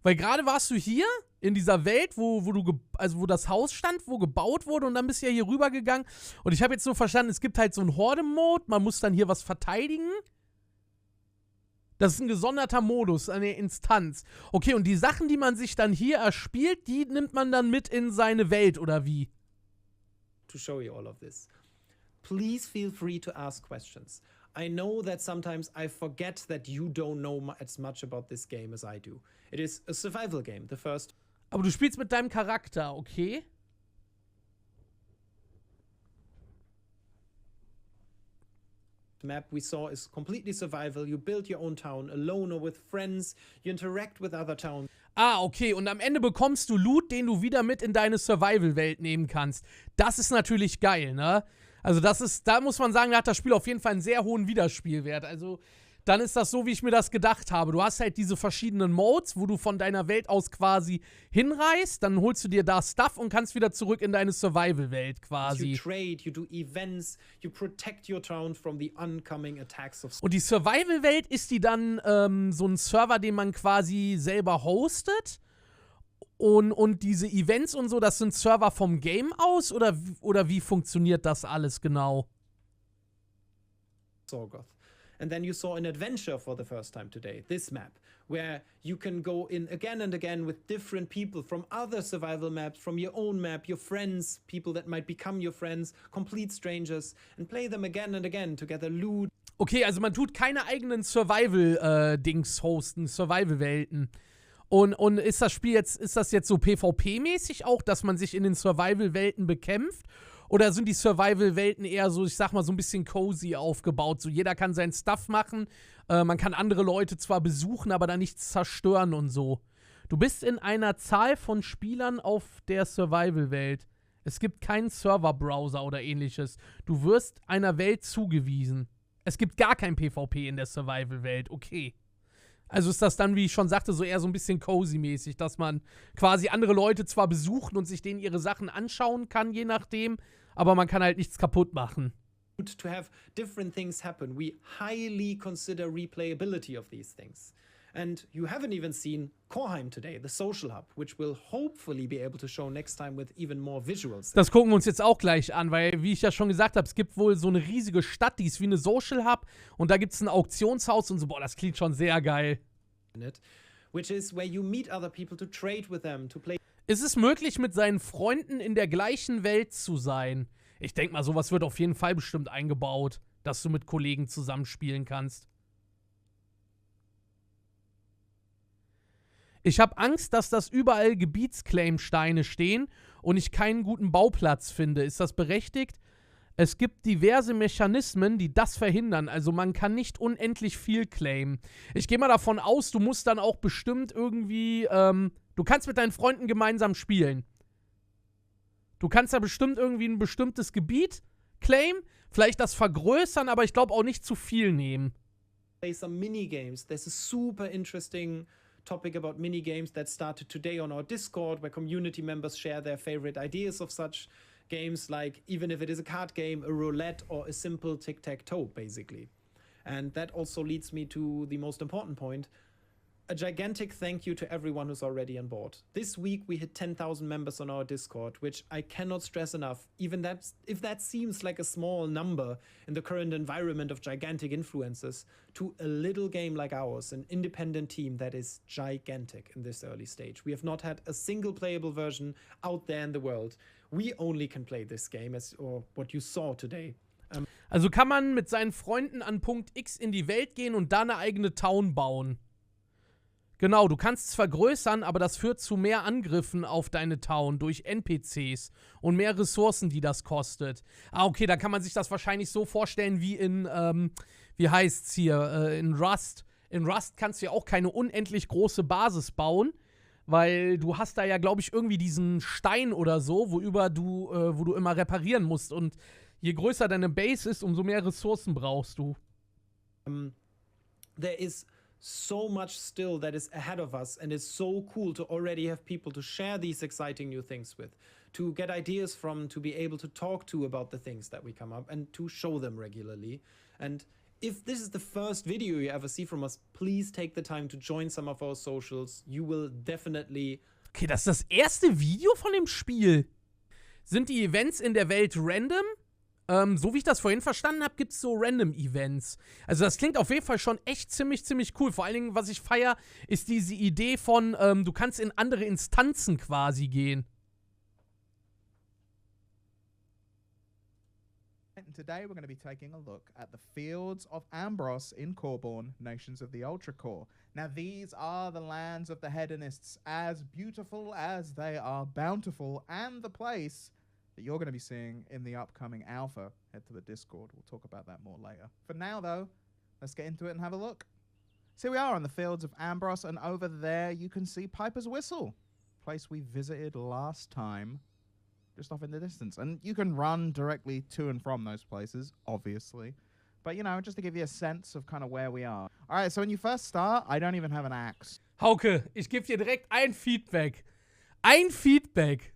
Weil gerade warst du hier in dieser Welt, wo das Haus stand, wo gebaut wurde, und dann bist du ja hier rübergegangen. Und ich habe jetzt so verstanden, es gibt halt so einen Horde-Mode. Man muss dann hier was verteidigen. Das ist ein gesonderter Modus, eine Instanz. Okay, und die Sachen, die man sich dann hier erspielt, die nimmt man dann mit in seine Welt, oder wie? To show you all of this. Please feel free to ask questions. I know that sometimes I forget that you don't know as much about this game as I do. It is a survival game, the first. Aber du spielst mit deinem Charakter, okay? Map we saw is completely survival. You build your own town alone or with friends. You interact with other towns. Ah, okay. Und am Ende bekommst du Loot, den du wieder mit in deine Survival-Welt nehmen kannst. Das ist natürlich geil, ne? Also da muss man sagen, da hat das Spiel auf jeden Fall einen sehr hohen Wiederspielwert. Also dann ist das so, wie ich mir das gedacht habe. Du hast halt diese verschiedenen Modes, wo du von deiner Welt aus quasi hinreist, dann holst du dir da Stuff und kannst wieder zurück in deine Survival-Welt quasi. You trade, you do events, you protect your town from the oncoming attacks of... Und die Survival-Welt, ist die dann so ein Server, den man quasi selber hostet? Und diese Events und so, das sind Server vom Game aus? Oder wie funktioniert das alles genau? Sorgoth. And then you saw an adventure for the first time today, this map, where you can go in again and again with different people from other survival maps, from your own map, your friends, people that might become your friends, complete strangers, and play them again and again, together loot. Okay, also man tut keine eigenen Survival-Dings hosten, Survival-Welten. Und ist das Spiel jetzt, ist das jetzt so PvP-mäßig auch, dass man sich in den Survival-Welten bekämpft? Oder sind die Survival-Welten eher so, ich sag mal, so ein bisschen cozy aufgebaut? So, jeder kann seinen Stuff machen, man kann andere Leute zwar besuchen, aber dann nichts zerstören und so. Du bist in einer Zahl von Spielern auf der Survival-Welt. Es gibt keinen Server-Browser oder ähnliches. Du wirst einer Welt zugewiesen. Es gibt gar kein PvP in der Survival-Welt, okay. Also ist das dann, wie ich schon sagte, so eher so ein bisschen cozy-mäßig, dass man quasi andere Leute zwar besuchen und sich denen ihre Sachen anschauen kann, je nachdem, aber man kann halt nichts kaputt machen. To have different things happen, we highly consider replayability of these things. And you haven't even seen Corheim today, the social hub, which we'll hopefully be able to show next time with even more visuals. Das gucken wir uns jetzt auch gleich an, weil, wie ich ja schon gesagt habe, es gibt wohl so eine riesige Stadt, die ist wie eine Social Hub und da gibt es ein Auktionshaus und so, boah, das klingt schon sehr geil. Which is where you meet other people to trade with them, to play. Ist es möglich, mit seinen Freunden in der gleichen Welt zu sein? Ich denke mal, sowas wird auf jeden Fall bestimmt eingebaut, dass du mit Kollegen zusammenspielen kannst. Ich habe Angst, dass das überall Gebietsclaim-Steine stehen und ich keinen guten Bauplatz finde. Ist das berechtigt? Es gibt diverse Mechanismen, die das verhindern. Also man kann nicht unendlich viel claimen. Ich gehe mal davon aus, du musst dann auch bestimmt irgendwie, du kannst mit deinen Freunden gemeinsam spielen. Du kannst da bestimmt irgendwie ein bestimmtes Gebiet claimen, vielleicht das vergrößern, aber ich glaube auch nicht zu viel nehmen. Play some mini-games. There's a super interesting topic about mini-games that started today on our Discord, where community members share their favorite ideas of such games, like even if it is a card game, a roulette, or a simple tic-tac-toe, basically. And that also leads me to the most important point. A gigantic thank you to everyone who's already on board. This week we hit 10,000 members on our Discord, which I cannot stress enough. Even that, if that seems like a small number in the current environment of gigantic influencers, to a little game like ours, an independent team that is gigantic in this early stage. We have not had a single playable version out there in the world. We only can play this game, or what you saw today. Also kann man mit seinen Freunden an Punkt X in die Welt gehen und da eine eigene Town bauen. Genau, du kannst es vergrößern, aber das führt zu mehr Angriffen auf deine Town durch NPCs und mehr Ressourcen, die das kostet. Ah, okay, da kann man sich das wahrscheinlich so vorstellen wie in, wie heißt's hier, in Rust. In Rust kannst du ja auch keine unendlich große Basis bauen, weil du hast da ja, glaube ich, irgendwie diesen Stein oder so, wo du immer reparieren musst. Und je größer deine Base ist, umso mehr Ressourcen brauchst du. There is so much still that is ahead of us, and it's so cool to already have people to share these exciting new things with, to get ideas from, to be able to talk to about the things that we come up and to show them regularly. And if this is the first video you ever see from us, please take the time to join some of our socials. You will definitely... Okay, das ist das erste Video von dem Spiel. Sind die Events in der Welt random? So wie ich das vorhin verstanden habe, gibt es so Random-Events. Also das klingt auf jeden Fall schon echt ziemlich cool. Vor allen Dingen, was ich feiere, ist diese Idee von, du kannst in andere Instanzen quasi gehen. Today we're going to be taking a look at the fields of Ambros in Corborn, nations of the Ultracore. Now these are the lands of the hedonists, as beautiful as they are bountiful, and the place that you're going to be seeing in the upcoming alpha. Head to the Discord, we'll talk about that more later. For now though, let's get into it and have a look. So here we are on the fields of Ambros, and over there you can see Piper's Whistle, place we visited last time, just off in the distance. And you can run directly to and from those places, obviously. But, you know, just to give you a sense of kind of where we are. All right, so when you first start, I don't even have an axe. Hauke, ich gebe dir direkt ein Feedback. Ein Feedback,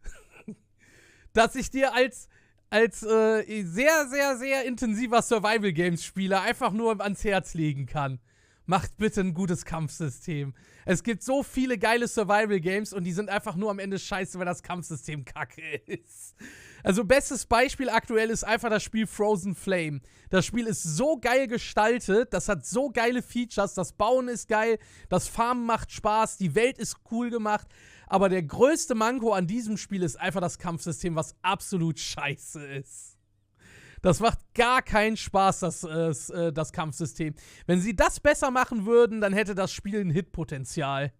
das ich dir als sehr, sehr, sehr intensiver Survival-Games-Spieler einfach nur ans Herz legen kann. Macht bitte ein gutes Kampfsystem. Es gibt so viele geile Survival-Games und die sind einfach nur am Ende scheiße, weil das Kampfsystem kacke ist. Also bestes Beispiel aktuell ist einfach das Spiel Frozen Flame. Das Spiel ist so geil gestaltet, das hat so geile Features, das Bauen ist geil, das Farmen macht Spaß, die Welt ist cool gemacht. Aber der größte Manko an diesem Spiel ist einfach das Kampfsystem, was absolut scheiße ist. Das macht gar keinen Spaß, das Kampfsystem. Wenn sie das besser machen würden, dann hätte das Spiel ein Hitpotenzial.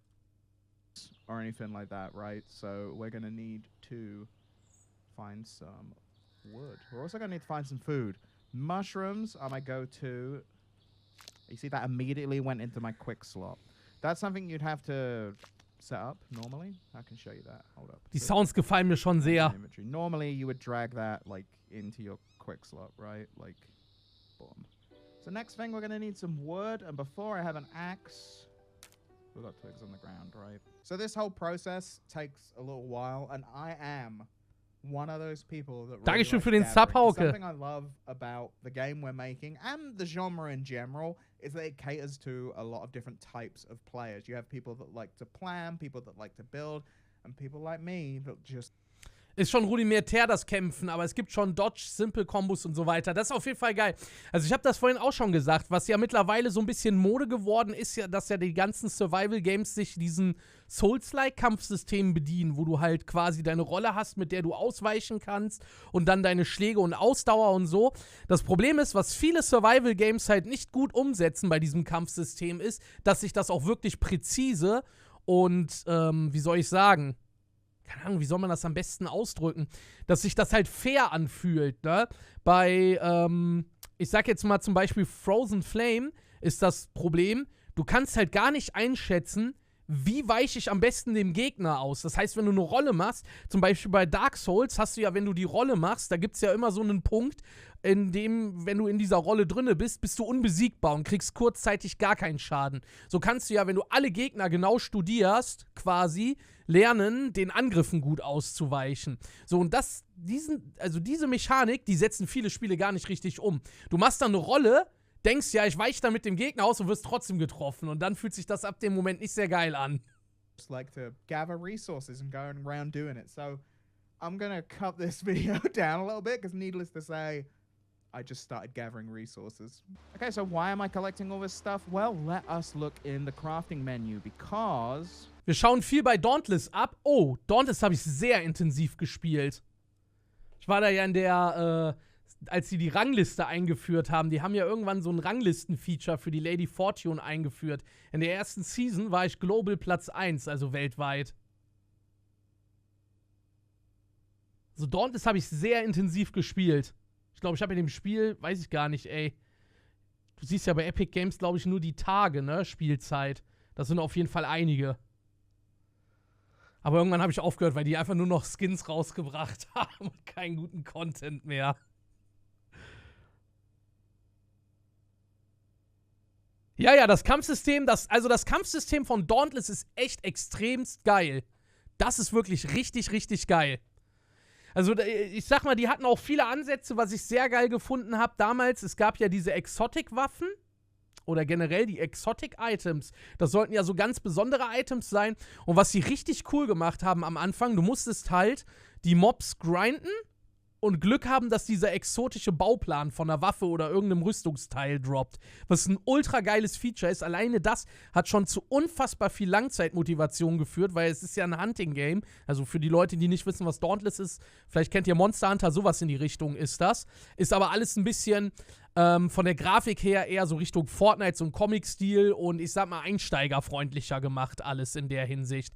Or anything like that, right? So we're gonna need to find some wood. We're also gonna need to find some food. Mushrooms are my go-to. You see, that immediately went into my quick slot. That's something you'd have to set up normally. I can show you that. Hold up. Die Sounds gefallen mir schon sehr. Normally, you would drag that like into your quick slot, right? Like, boom. So next thing, we're gonna need some wood, and before I have an axe, we've got twigs on the ground, right? So this whole process takes a little while, and I am one of those people that really Dankeschön für likes den Sub, gathering. Hauke. Something I love about the game we're making and the genre in general is that it caters to a lot of different types of players. You have people that like to plan, people that like to build, and people like me that just Ist schon rudimentär das Kämpfen, aber es gibt schon Dodge, Simple-Kombos und so weiter. Das ist auf jeden Fall geil. Also ich habe das vorhin auch schon gesagt, was ja mittlerweile so ein bisschen Mode geworden ist, ja, dass ja die ganzen Survival-Games sich diesen Souls-like-Kampfsystemen bedienen, wo du halt quasi deine Rolle hast, mit der du ausweichen kannst und dann deine Schläge und Ausdauer und so. Das Problem ist, was viele Survival-Games halt nicht gut umsetzen bei diesem Kampfsystem ist, dass sich das auch wirklich präzise und, wie soll ich sagen, keine Ahnung, wie soll man das am besten ausdrücken, dass sich das halt fair anfühlt, ne? Bei, ich sag jetzt mal zum Beispiel Frozen Flame ist das Problem, du kannst halt gar nicht einschätzen, wie weiche ich am besten dem Gegner aus. Das heißt, wenn du eine Rolle machst, zum Beispiel bei Dark Souls hast du ja, wenn du die Rolle machst, da gibt es ja immer so einen Punkt, in dem, wenn du in dieser Rolle drinne bist, bist du unbesiegbar und kriegst kurzzeitig gar keinen Schaden. So kannst du ja, wenn du alle Gegner genau studierst, quasi lernen, den Angriffen gut auszuweichen. So, und diese Mechanik, die setzen viele Spiele gar nicht richtig um. Du machst dann eine Rolle, denkst ja, ich weiche da mit dem Gegner aus und wirst trotzdem getroffen. Und dann fühlt sich das ab dem Moment nicht sehr geil an. just like to gather resources and going around doing it. So I'm gonna cut this video down a little bit because needless to say, I just started gathering resources. Okay, so why am I collecting all this stuff? Well, let us look in the crafting menu because... Wir schauen viel bei Dauntless ab. Oh, Dauntless habe ich sehr intensiv gespielt. Ich war da ja in der, als sie die Rangliste eingeführt haben. Die haben ja irgendwann so ein Ranglisten-Feature für die Lady Fortune eingeführt. In der ersten Season war ich Global Platz 1, also weltweit. So, Dauntless habe ich sehr intensiv gespielt. Ich glaube, ich habe in dem Spiel, weiß ich gar nicht, ey. Du siehst ja bei Epic Games, glaube ich, nur die Tage, ne, Spielzeit. Das sind auf jeden Fall einige. Aber irgendwann habe ich aufgehört, weil die einfach nur noch Skins rausgebracht haben und keinen guten Content mehr. Ja, das Kampfsystem, das Kampfsystem von Dauntless ist echt extremst geil. Das ist wirklich richtig, richtig geil. Also, ich sag mal, die hatten auch viele Ansätze, was ich sehr geil gefunden habe damals. Es gab ja diese Exotic-Waffen oder generell die Exotic-Items. Das sollten ja so ganz besondere Items sein. Und was sie richtig cool gemacht haben am Anfang, du musstest halt die Mobs grinden und Glück haben, dass dieser exotische Bauplan von einer Waffe oder irgendeinem Rüstungsteil droppt. Was ein ultra geiles Feature ist. Alleine das hat schon zu unfassbar viel Langzeitmotivation geführt, weil es ist ja ein Hunting-Game. Also für die Leute, die nicht wissen, was Dauntless ist, vielleicht kennt ihr Monster Hunter, sowas in die Richtung ist das. Ist aber alles ein bisschen von der Grafik her eher so Richtung Fortnite, so ein Comic-Stil und ich sag mal einsteigerfreundlicher gemacht, alles in der Hinsicht.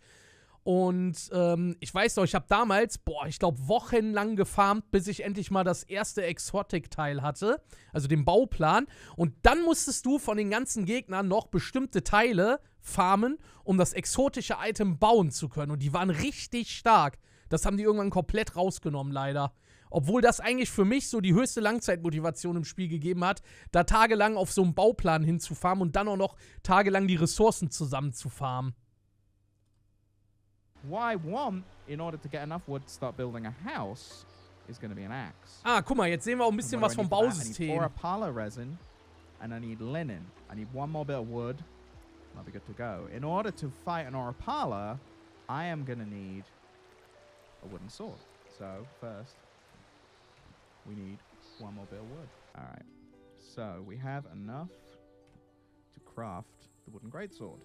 Und ich weiß noch, ich habe damals, ich glaube wochenlang gefarmt, bis ich endlich mal das erste Exotic-Teil hatte, also den Bauplan. Und dann musstest du von den ganzen Gegnern noch bestimmte Teile farmen, um das exotische Item bauen zu können. Und die waren richtig stark. Das haben die irgendwann komplett rausgenommen, leider. Obwohl das eigentlich für mich so die höchste Langzeitmotivation im Spiel gegeben hat, da tagelang auf so einem Bauplan hinzufarmen und dann auch noch tagelang die Ressourcen zusammenzufarmen. Why want, in order to get enough wood to start building a house, is going to be an axe. Ah, guck mal, jetzt sehen wir auch ein bisschen was vom Bausystem. I need Orapala resin and I need linen. I need one more bit of wood. I'll be good to go. In order to fight an Orapala, I am going to need a wooden sword. So, first, we need one more bit of wood. Alright. So, we have enough to craft the wooden greatsword.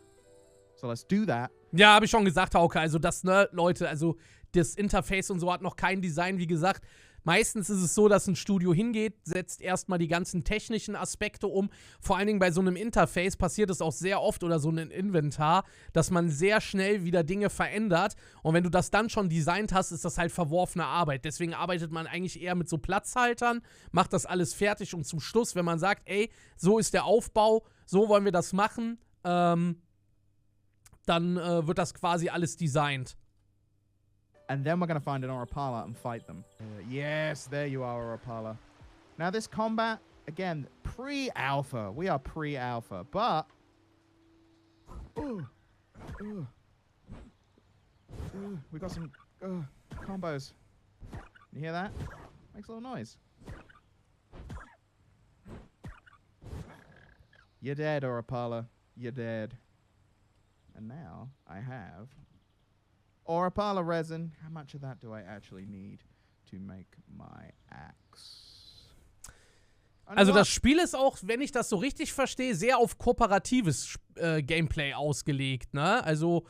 So, let's do that. Ja, habe ich schon gesagt, Hauke. Also das, ne, Leute, also das Interface und so hat noch kein Design. Wie gesagt, meistens ist es so, dass ein Studio hingeht, setzt erstmal die ganzen technischen Aspekte um. Vor allen Dingen bei so einem Interface passiert es auch sehr oft oder so ein Inventar, dass man sehr schnell wieder Dinge verändert. Und wenn du das dann schon designt hast, ist das halt verworfene Arbeit. Deswegen arbeitet man eigentlich eher mit so Platzhaltern, macht das alles fertig und zum Schluss, wenn man sagt, ey, so ist der Aufbau, so wollen wir das machen, dann wird das quasi alles designt. And then we're going to find an Orapala and fight them. Yes, there you are, Orapala. Now this combat, again, pre-alpha. We are pre-alpha, but... we got some combos. You hear that? Makes a little noise. You're dead, Orapala. You're dead. And now I have Orapala resin. How much of that do I actually need to make my axe? Also das Spiel ist auch, wenn ich das so richtig verstehe, sehr auf kooperatives Gameplay ausgelegt, ne? Also,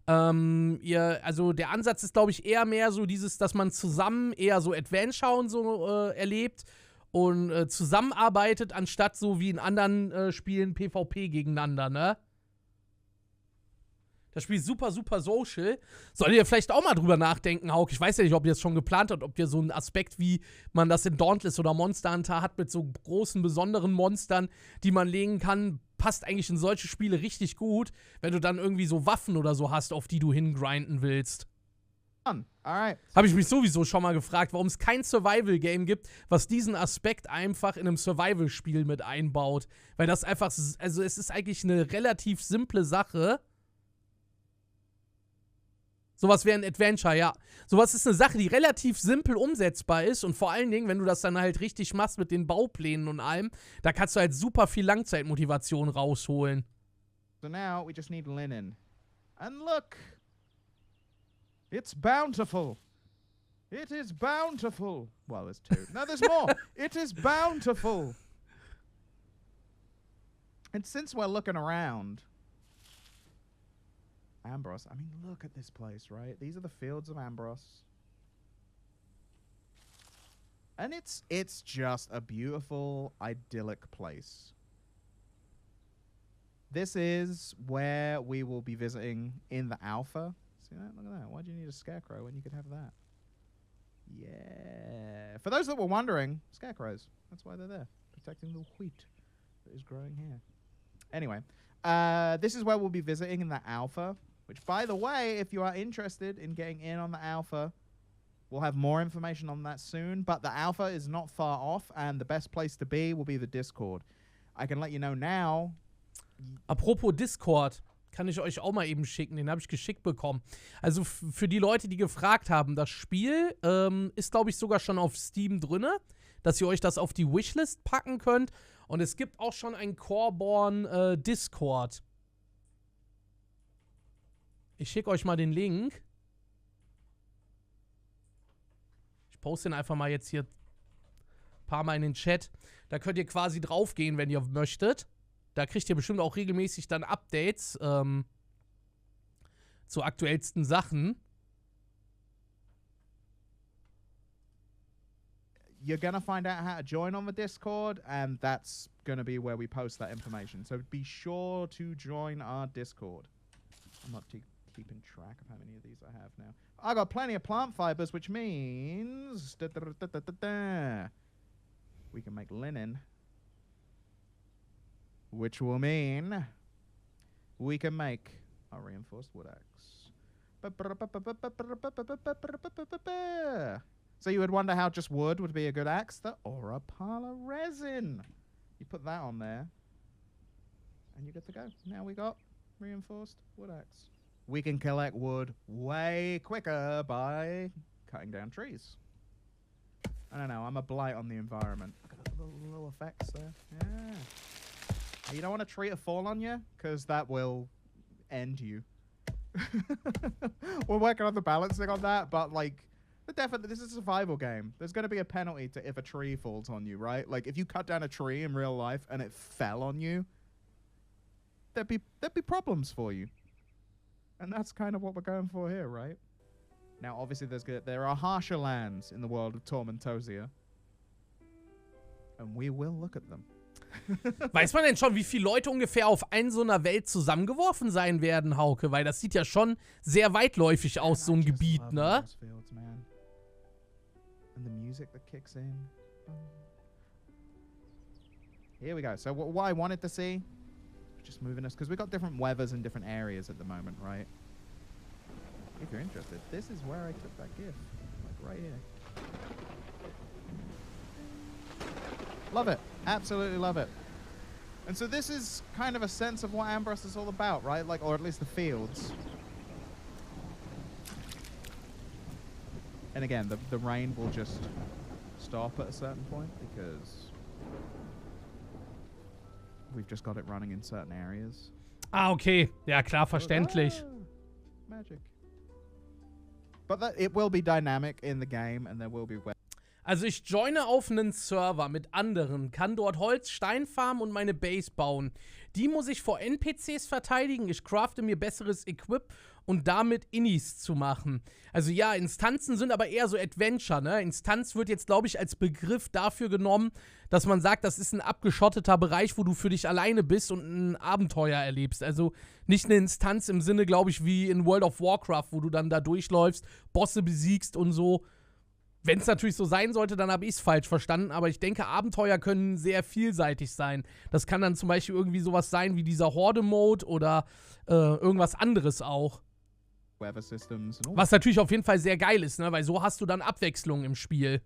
also der Ansatz ist, glaube ich, eher mehr so dieses, dass man zusammen eher so Adventure und so erlebt und zusammenarbeitet, anstatt so wie in anderen Spielen PvP gegeneinander, ne? Das Spiel ist super, super social. Solltet ihr vielleicht auch mal drüber nachdenken, Hauk. Ich weiß ja nicht, ob ihr es schon geplant habt, ob ihr so einen Aspekt, wie man das in Dauntless oder Monster Hunter hat, mit so großen, besonderen Monstern, die man legen kann, passt eigentlich in solche Spiele richtig gut, wenn du dann irgendwie so Waffen oder so hast, auf die du hingrinden willst. Alright. Habe ich mich sowieso schon mal gefragt, warum es kein Survival-Game gibt, was diesen Aspekt einfach in einem Survival-Spiel mit einbaut. Weil das einfach, also es ist eigentlich eine relativ simple Sache. Sowas wäre ein Adventure, ja. Sowas ist eine Sache, die relativ simpel umsetzbar ist und vor allen Dingen, wenn du das dann halt richtig machst mit den Bauplänen und allem, da kannst du halt super viel Langzeitmotivation rausholen. So now we just need linen. And look! It's bountiful! It is bountiful! Well, there's two. No, there's more! It is bountiful! And since we're looking around... Ambros. I mean, look at this place, right? These are the fields of Ambros. And it's just a beautiful, idyllic place. This is where we will be visiting in the alpha. See that? Look at that. Why do you need a scarecrow when you could have that? Yeah. For those that were wondering, scarecrows. That's why they're there. Protecting the wheat that is growing here. Anyway, this is where we'll be visiting in the alpha. Which, by the way, if you are interested in getting in on the alpha, we'll have more information on that soon. But the alpha is not far off, and the best place to be will be the Discord. I can let you know now. Apropos Discord, kann ich euch auch mal eben schicken. Den habe ich geschickt bekommen. Also für die Leute, die gefragt haben, das Spiel ist, glaube ich, sogar schon auf Steam drinne, dass ihr euch das auf die Wishlist packen könnt. Und es gibt auch schon ein Coreborn Discord. Ich schicke euch mal den Link. Ich poste den einfach mal jetzt hier ein paar Mal in den Chat. Da könnt ihr quasi draufgehen, wenn ihr möchtet. Da kriegt ihr bestimmt auch regelmäßig dann Updates zu aktuellsten Sachen. You're gonna find out how to join on the Discord, and that's gonna be where we post that information. So be sure to join our Discord. I'm not keeping track of how many of these I have now. I got plenty of plant fibers, which means we can make linen, which will mean we can make a reinforced wood axe. So you would wonder how just wood would be a good axe. Or a pile of resin. You put that on there, and you're good to go. Now we got reinforced wood axe. We can collect wood way quicker by cutting down trees. I don't know. I'm a blight on the environment. Look at the little effects there. Yeah. You don't want a tree to fall on you, because that will end you. We're working on the balancing on that, but like, definitely, this is a survival game. There's going to be a penalty to if a tree falls on you, right? Like, if you cut down a tree in real life and it fell on you, there'd be problems for you. And that's kind of what we're going for here, right? Now, obviously, there are harsher lands in the world of Tormentosia. And we will look at them. Weiß man denn schon, wie viele Leute ungefähr auf so einer Welt zusammengeworfen sein werden, Hauke? Weil das sieht ja schon sehr weitläufig aus, so ein Gebiet, ne? Fields, man. And the music that kicks in. Here we go. So what I wanted to see, just moving us, because we've got different weathers in different areas at the moment, right? If you're interested, this is where I took that gift. Like right here. Love it. Absolutely love it. And so this is kind of a sense of what Ambros is all about, right? Like, or at least the fields. And again, the rain will just stop at a certain point because we've just got it running in certain areas. Ah, okay. Ja, klar, verständlich. Magic. But it will be dynamic in the game and there will be... Also ich joine auf einen Server mit anderen, kann dort Holz, Stein farmen und meine Base bauen. Die muss ich vor NPCs verteidigen, ich crafte mir besseres Equip und damit Innis zu machen. Also ja, Instanzen sind aber eher so Adventure, ne? Instanz wird jetzt, glaube ich, als Begriff dafür genommen, dass man sagt, das ist ein abgeschotteter Bereich, wo du für dich alleine bist und ein Abenteuer erlebst. Also nicht eine Instanz im Sinne, glaube ich, wie in World of Warcraft, wo du dann da durchläufst, Bosse besiegst und so. Wenn es natürlich so sein sollte, dann habe ich es falsch verstanden, aber ich denke, Abenteuer können sehr vielseitig sein. Das kann dann zum Beispiel irgendwie sowas sein wie dieser Horde-Mode oder irgendwas anderes auch. Was natürlich auf jeden Fall sehr geil ist, ne? Weil so hast du dann Abwechslung im Spiel.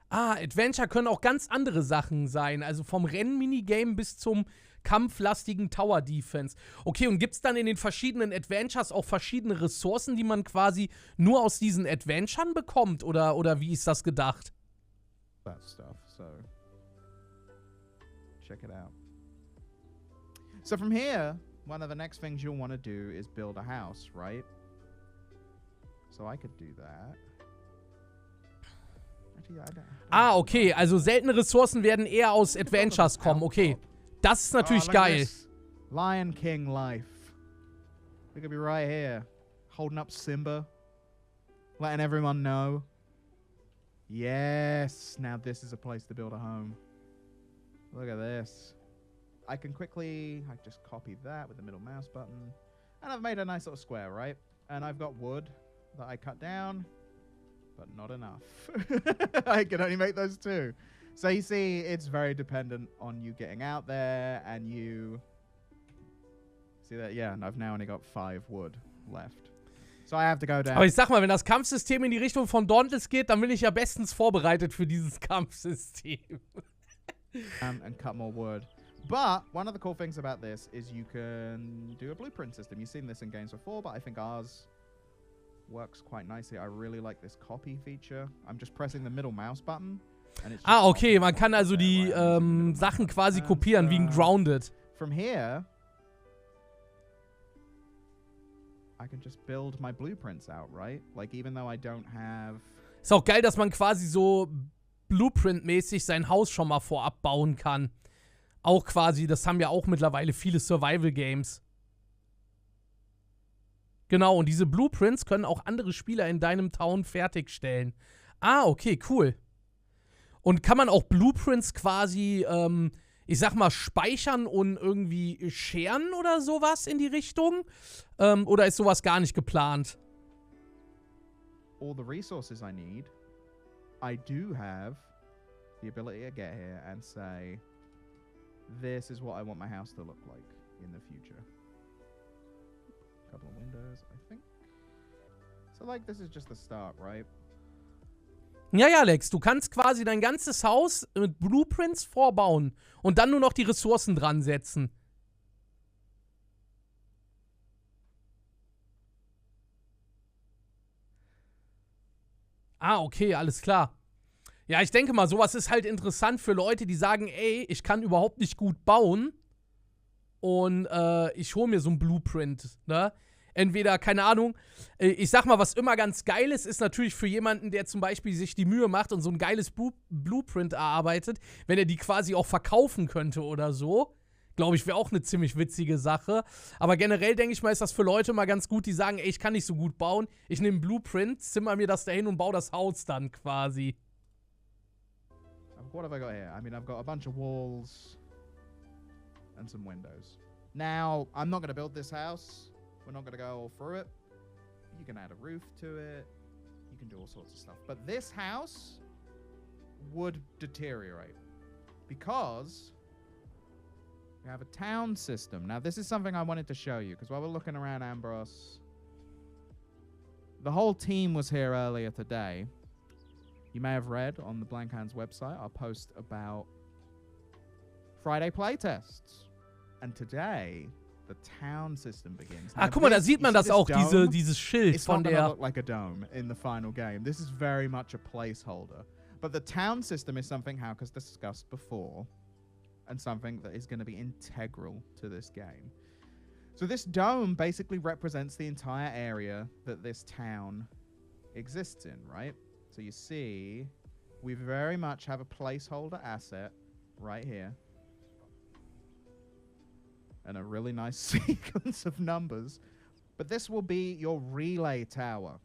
Ah, Adventure können auch ganz andere Sachen sein. Also vom Rennen-Minigame bis zum kampflastigen Tower-Defense. Okay, und gibt es dann in den verschiedenen Adventures auch verschiedene Ressourcen, die man quasi nur aus diesen Adventuren bekommt? Oder wie ist das gedacht? That stuff, so check it out. So from here, one of the next things you'll want to do is build a house, right? So I could do that. Ah, okay, also seltene Ressourcen werden eher aus Adventures kommen, okay. Das ist natürlich geil. Lion King life. We could be right here, holding up Simba, letting everyone know. Yes, now this is a place to build a home. Look at this. I can quickly, I just copy that with the middle mouse button. And I've made a nice little square, right? And I've got wood that I cut down, but not enough. I can only make those two. So you see, it's very dependent on you getting out there and you... See that? Yeah, and I've now only got 5 wood left. So I have to go down. Aber ich sag mal, wenn das Kampfsystem in die Richtung von Dauntless geht, dann bin ich ja bestens vorbereitet für dieses Kampfsystem. And cut more wood. But one of the cool things about this is you can do a blueprint system. You've seen this in games before, but I think ours works quite nicely. I really like this copy feature. I'm just pressing the middle mouse button. Ah, okay, man kann also die Sachen quasi kopieren, wie ein Grounded. From here, I can just build my blueprints out, right? Like, even though I don't have... Ist auch geil, dass man quasi so Blueprint-mäßig sein Haus schon mal vorab bauen kann. Auch quasi, das haben ja auch mittlerweile viele Survival-Games. Genau, und diese Blueprints können auch andere Spieler in deinem Town fertigstellen. Ah, okay, cool. Und kann man auch Blueprints quasi, ich sag mal, speichern und irgendwie scheren oder sowas in die Richtung? Oder ist sowas gar nicht geplant? All the resources I need, I do have the ability to get here and say, this is what I want my house to look like in the future. couple of windows, I think. So, like, this is just the start, right? Ja, ja, Alex, du kannst quasi dein ganzes Haus mit Blueprints vorbauen und dann nur noch die Ressourcen dran setzen. Ah, okay, alles klar. Ja, ich denke mal, sowas ist halt interessant für Leute, die sagen, ey, ich kann überhaupt nicht gut bauen und ich hole mir so ein Blueprint, ne? Entweder, keine Ahnung, ich sag mal, was immer ganz geil ist natürlich für jemanden, der zum Beispiel sich die Mühe macht und so ein geiles Blueprint erarbeitet, wenn er die quasi auch verkaufen könnte oder so. Glaube ich, wäre auch eine ziemlich witzige Sache. Aber generell denke ich mal, ist das für Leute mal ganz gut, die sagen, ey, ich kann nicht so gut bauen. Ich nehme Blueprint, zimmer mir das dahin und baue das Haus dann quasi. What have I got here? I mean, I've got a bunch of walls and some windows. Now, I'm not going to build this house. We're not going to go all through it. You can add a roof to it. You can do all sorts of stuff. But this house would deteriorate because we have a town system. Now, this is something I wanted to show you because while we're looking around Ambros, the whole team was here earlier today. You may have read on the Blank Hands website our post about Friday playtests. And today, the town system begins. Ah, guck mal, da sieht man das auch, dieses Schild von der... It's not gonna look like a dome in the final game. This is very much a placeholder. But the town system is something Hauke's discussed before, and something that is going to be integral to this game. So this dome basically represents the entire area that this town exists in, right? So you see, we very much have a placeholder asset right here. And a really nice sequence of numbers. But this will be your relay tower,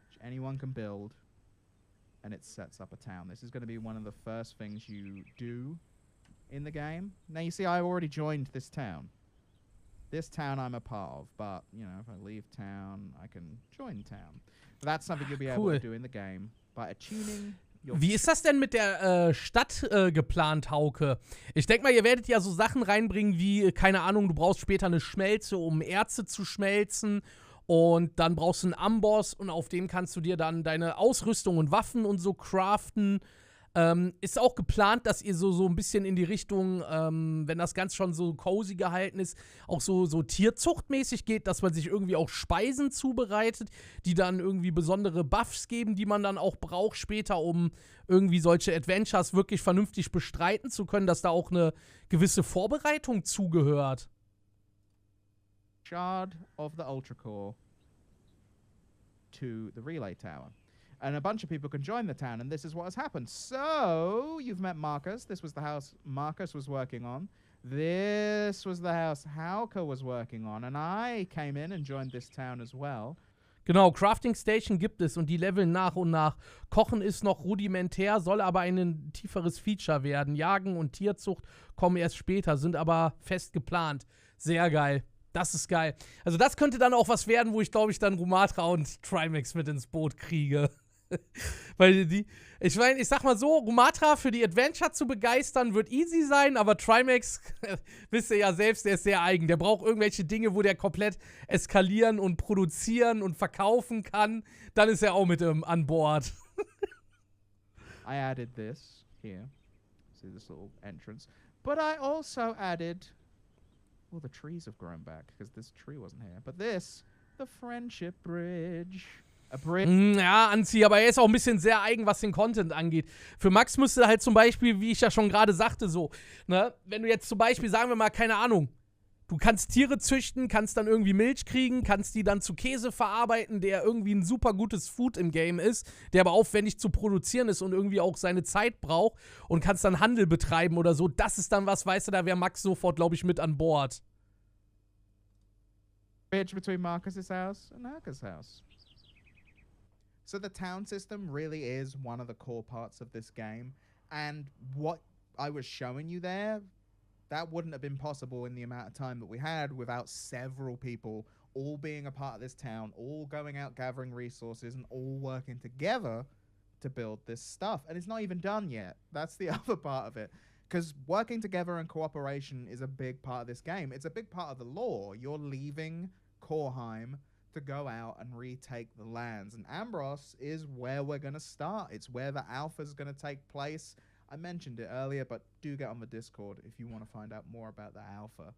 which anyone can build. And it sets up a town. This is going to be one of the first things you do in the game. Now, you see, I already joined this town. This town I'm a part of. But, you know, if I leave town, I can join town. But that's something you'll be able to do in the game by attuning. Wie ist das denn mit der Stadt geplant, Hauke? Ich denke mal, ihr werdet ja so Sachen reinbringen wie, keine Ahnung, du brauchst später eine Schmelze, um Erze zu schmelzen. Und dann brauchst du einen Amboss und auf dem kannst du dir dann deine Ausrüstung und Waffen und so craften. Ist auch geplant, dass ihr so ein bisschen in die Richtung, wenn das Ganze schon so cozy gehalten ist, auch so tierzuchtmäßig geht, dass man sich irgendwie auch Speisen zubereitet, die dann irgendwie besondere Buffs geben, die man dann auch braucht später, um irgendwie solche Adventures wirklich vernünftig bestreiten zu können, dass da auch eine gewisse Vorbereitung zugehört. Shard of the Ultracore to the relay tower. And a bunch of people can join the town, and this is what has happened. So, you've met Marcus. This was the house Marcus was working on. This was the house Hauke was working on. And I came in and joined this town as well. Genau, Crafting Station gibt es und die leveln nach und nach. Kochen ist noch rudimentär, soll aber ein tieferes Feature werden. Jagen und Tierzucht kommen erst später, sind aber fest geplant. Sehr geil. Das ist geil. Also das könnte dann auch was werden, wo ich glaube ich dann Rumatra und Trimax mit ins Boot kriege. Weil ich meine, ich sag mal so, Rumatra für die Adventure zu begeistern, wird easy sein, aber Trimax, wisst ihr ja selbst, der ist sehr eigen. Der braucht irgendwelche Dinge, wo der komplett eskalieren und produzieren und verkaufen kann. Dann ist er auch mit an Bord. I added this here. See this little entrance. But I also added... Well, the trees have grown back, because this tree wasn't here. But this, the Friendship Bridge... Ja, Anzi, aber er ist auch ein bisschen sehr eigen, was den Content angeht. Für Max müsste halt zum Beispiel, wie ich ja schon gerade sagte, so, ne, wenn du jetzt zum Beispiel, sagen wir mal, keine Ahnung, du kannst Tiere züchten, kannst dann irgendwie Milch kriegen, kannst die dann zu Käse verarbeiten, der irgendwie ein super gutes Food im Game ist, der aber aufwendig zu produzieren ist und irgendwie auch seine Zeit braucht und kannst dann Handel betreiben oder so. Das ist dann was, weißt du, da wäre Max sofort, glaube ich, mit an Bord. Bridge between Marcus's house and Hauke's house. So the town system really is one of the core parts of this game. And what I was showing you there, that wouldn't have been possible in the amount of time that we had without several people all being a part of this town, all going out gathering resources and all working together to build this stuff. And it's not even done yet. That's the other part of it. Because working together and cooperation is a big part of this game. It's a big part of the lore. You're leaving Korheim to go out and retake the lands. And Ambros is where we're going to start. It's where the alpha is going to take place. I mentioned it earlier, but do get on the Discord if you want to find out more about the alpha.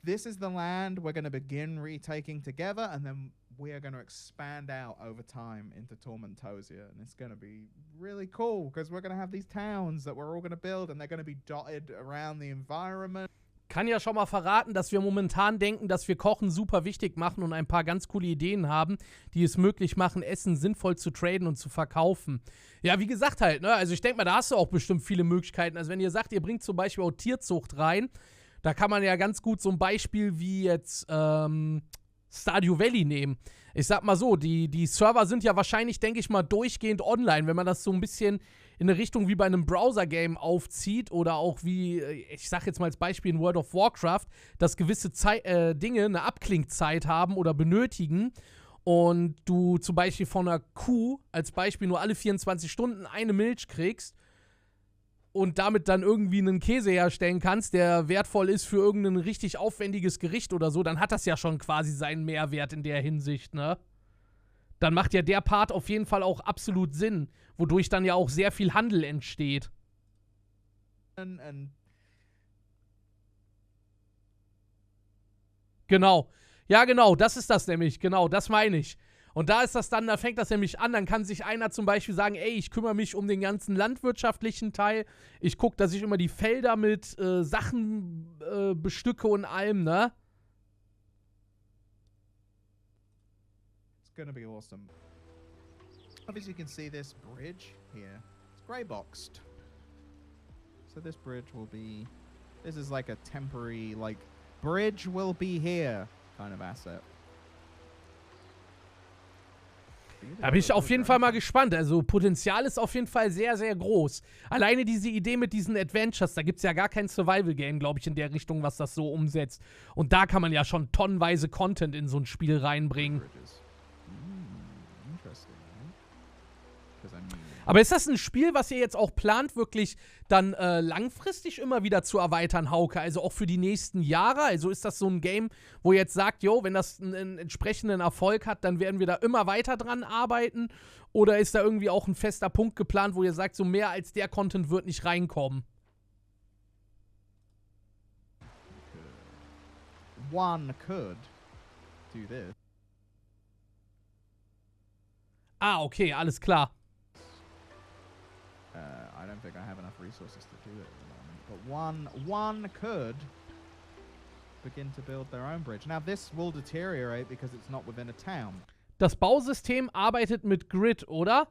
This is the land we're going to begin retaking together, and then we are going to expand out over time into Tormentosia. And it's going to be really cool because we're going to have these towns that we're all going to build, and they're going to be dotted around the environment. Kann ja schon mal verraten, dass wir momentan denken, dass wir Kochen super wichtig machen und ein paar ganz coole Ideen haben, die es möglich machen, Essen sinnvoll zu traden und zu verkaufen. Ja, wie gesagt halt, ne, also ich denke mal, da hast du auch bestimmt viele Möglichkeiten. Also wenn ihr sagt, ihr bringt zum Beispiel auch Tierzucht rein, da kann man ja ganz gut so ein Beispiel wie jetzt Stardew Valley nehmen. Ich sag mal so, die Server sind ja wahrscheinlich, denke ich mal, durchgehend online, wenn man das so ein bisschen in eine Richtung wie bei einem Browser-Game aufzieht oder auch wie, ich sag jetzt mal als Beispiel in World of Warcraft, dass gewisse Dinge eine Abklingzeit haben oder benötigen und du zum Beispiel von einer Kuh als Beispiel nur alle 24 Stunden eine Milch kriegst und damit dann irgendwie einen Käse herstellen kannst, der wertvoll ist für irgendein richtig aufwendiges Gericht oder so, dann hat das ja schon quasi seinen Mehrwert in der Hinsicht, ne? Dann macht ja der Part auf jeden Fall auch absolut Sinn, wodurch dann ja auch sehr viel Handel entsteht. Genau. Ja, genau, das ist das nämlich. Genau, das meine ich. Und da ist das dann, da fängt das nämlich an, dann kann sich einer zum Beispiel sagen, ey, ich kümmere mich um den ganzen landwirtschaftlichen Teil, ich gucke, dass ich immer die Felder mit Sachen bestücke und allem, ne? It's gonna be awesome. Obviously you can see this bridge here. It's grey boxed. So this bridge will be, this is like a temporary, like, bridge will be here kind of asset. Da bin ich auf jeden Fall mal gespannt. Also Potenzial ist auf jeden Fall sehr, sehr groß. Alleine diese Idee mit diesen Adventures, da gibt es ja gar kein Survival-Game, glaube ich, in der Richtung, was das so umsetzt. Und da kann man ja schon tonnenweise Content in so ein Spiel reinbringen. Aber ist das ein Spiel, was ihr jetzt auch plant, wirklich dann langfristig immer wieder zu erweitern, Hauke? Also auch für die nächsten Jahre? Also ist das so ein Game, wo ihr jetzt sagt, jo, wenn das einen entsprechenden Erfolg hat, dann werden wir da immer weiter dran arbeiten? Oder ist da irgendwie auch ein fester Punkt geplant, wo ihr sagt, so mehr als der Content wird nicht reinkommen? One could do this. Ah, okay, alles klar. I don't think I have enough resources to do it at the moment. But one could begin to build their own bridge. Now this will deteriorate because it's not within a town. Das Bausystem arbeitet mit Grid, oder?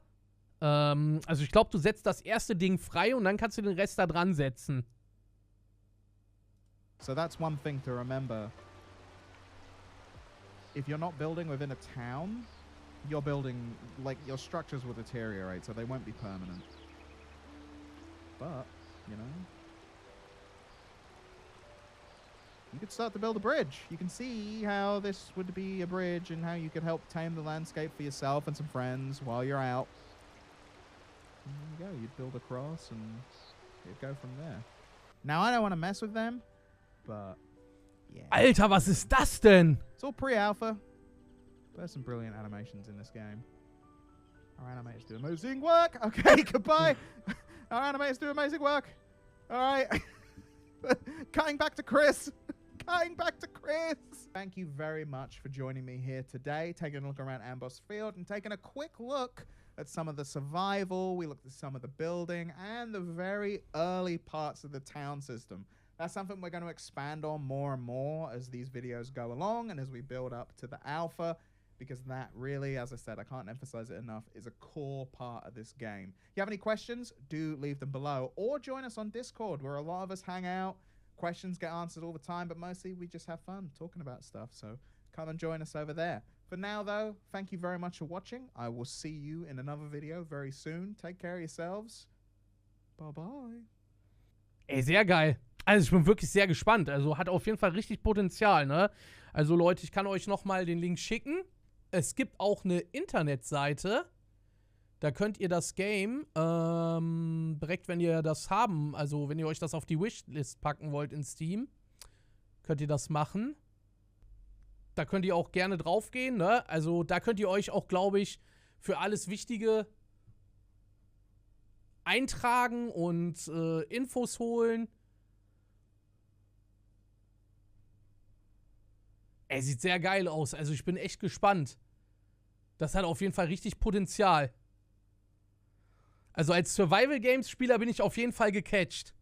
Also ich glaube, du setzt das erste Ding frei und dann kannst du den Rest da dran setzen. So that's one thing to remember. If you're not building within a town, you're building, like, your structures will deteriorate, so they won't be permanent. But, you know, you could start to build a bridge. You can see how this would be a bridge and how you could help tame the landscape for yourself and some friends while you're out. And there you go. You'd build across and you'd go from there. Now, I don't want to mess with them, but yeah. Alter, was ist das denn? It's all pre-alpha. There's some brilliant animations in this game. Our animators do amazing work. Okay, goodbye. Our animators do amazing work. All right. Cutting back to Chris. Cutting back to Chris. Thank you very much for joining me here today, taking a look around Amboss Field and taking a quick look at some of the survival. We looked at some of the building and the very early parts of the town system. That's something we're going to expand on more and more as these videos go along and as we build up to the alpha. Because that really, as I said, I can't emphasize it enough, is a core part of this game. If you have any questions, do leave them below. Or join us on Discord, where a lot of us hang out. Questions get answered all the time, but mostly we just have fun talking about stuff. So come and join us over there. For now, though, thank you very much for watching. I will see you in another video very soon. Take care of yourselves. Bye-bye. Ey, sehr geil. Also ich bin wirklich sehr gespannt. Also hat auf jeden Fall richtig Potenzial, ne? Also Leute, ich kann euch nochmal den Link schicken. Es gibt auch eine Internetseite, da könnt ihr das Game direkt, wenn ihr das haben, also wenn ihr euch das auf die Wishlist packen wollt in Steam, könnt ihr das machen. Da könnt ihr auch gerne drauf gehen, ne? Also da könnt ihr euch auch, glaube ich, für alles Wichtige eintragen und Infos holen. Sieht sehr geil aus. Also ich bin echt gespannt. Das hat auf jeden Fall richtig Potenzial. Also als Survival-Games-Spieler bin ich auf jeden Fall gecatcht.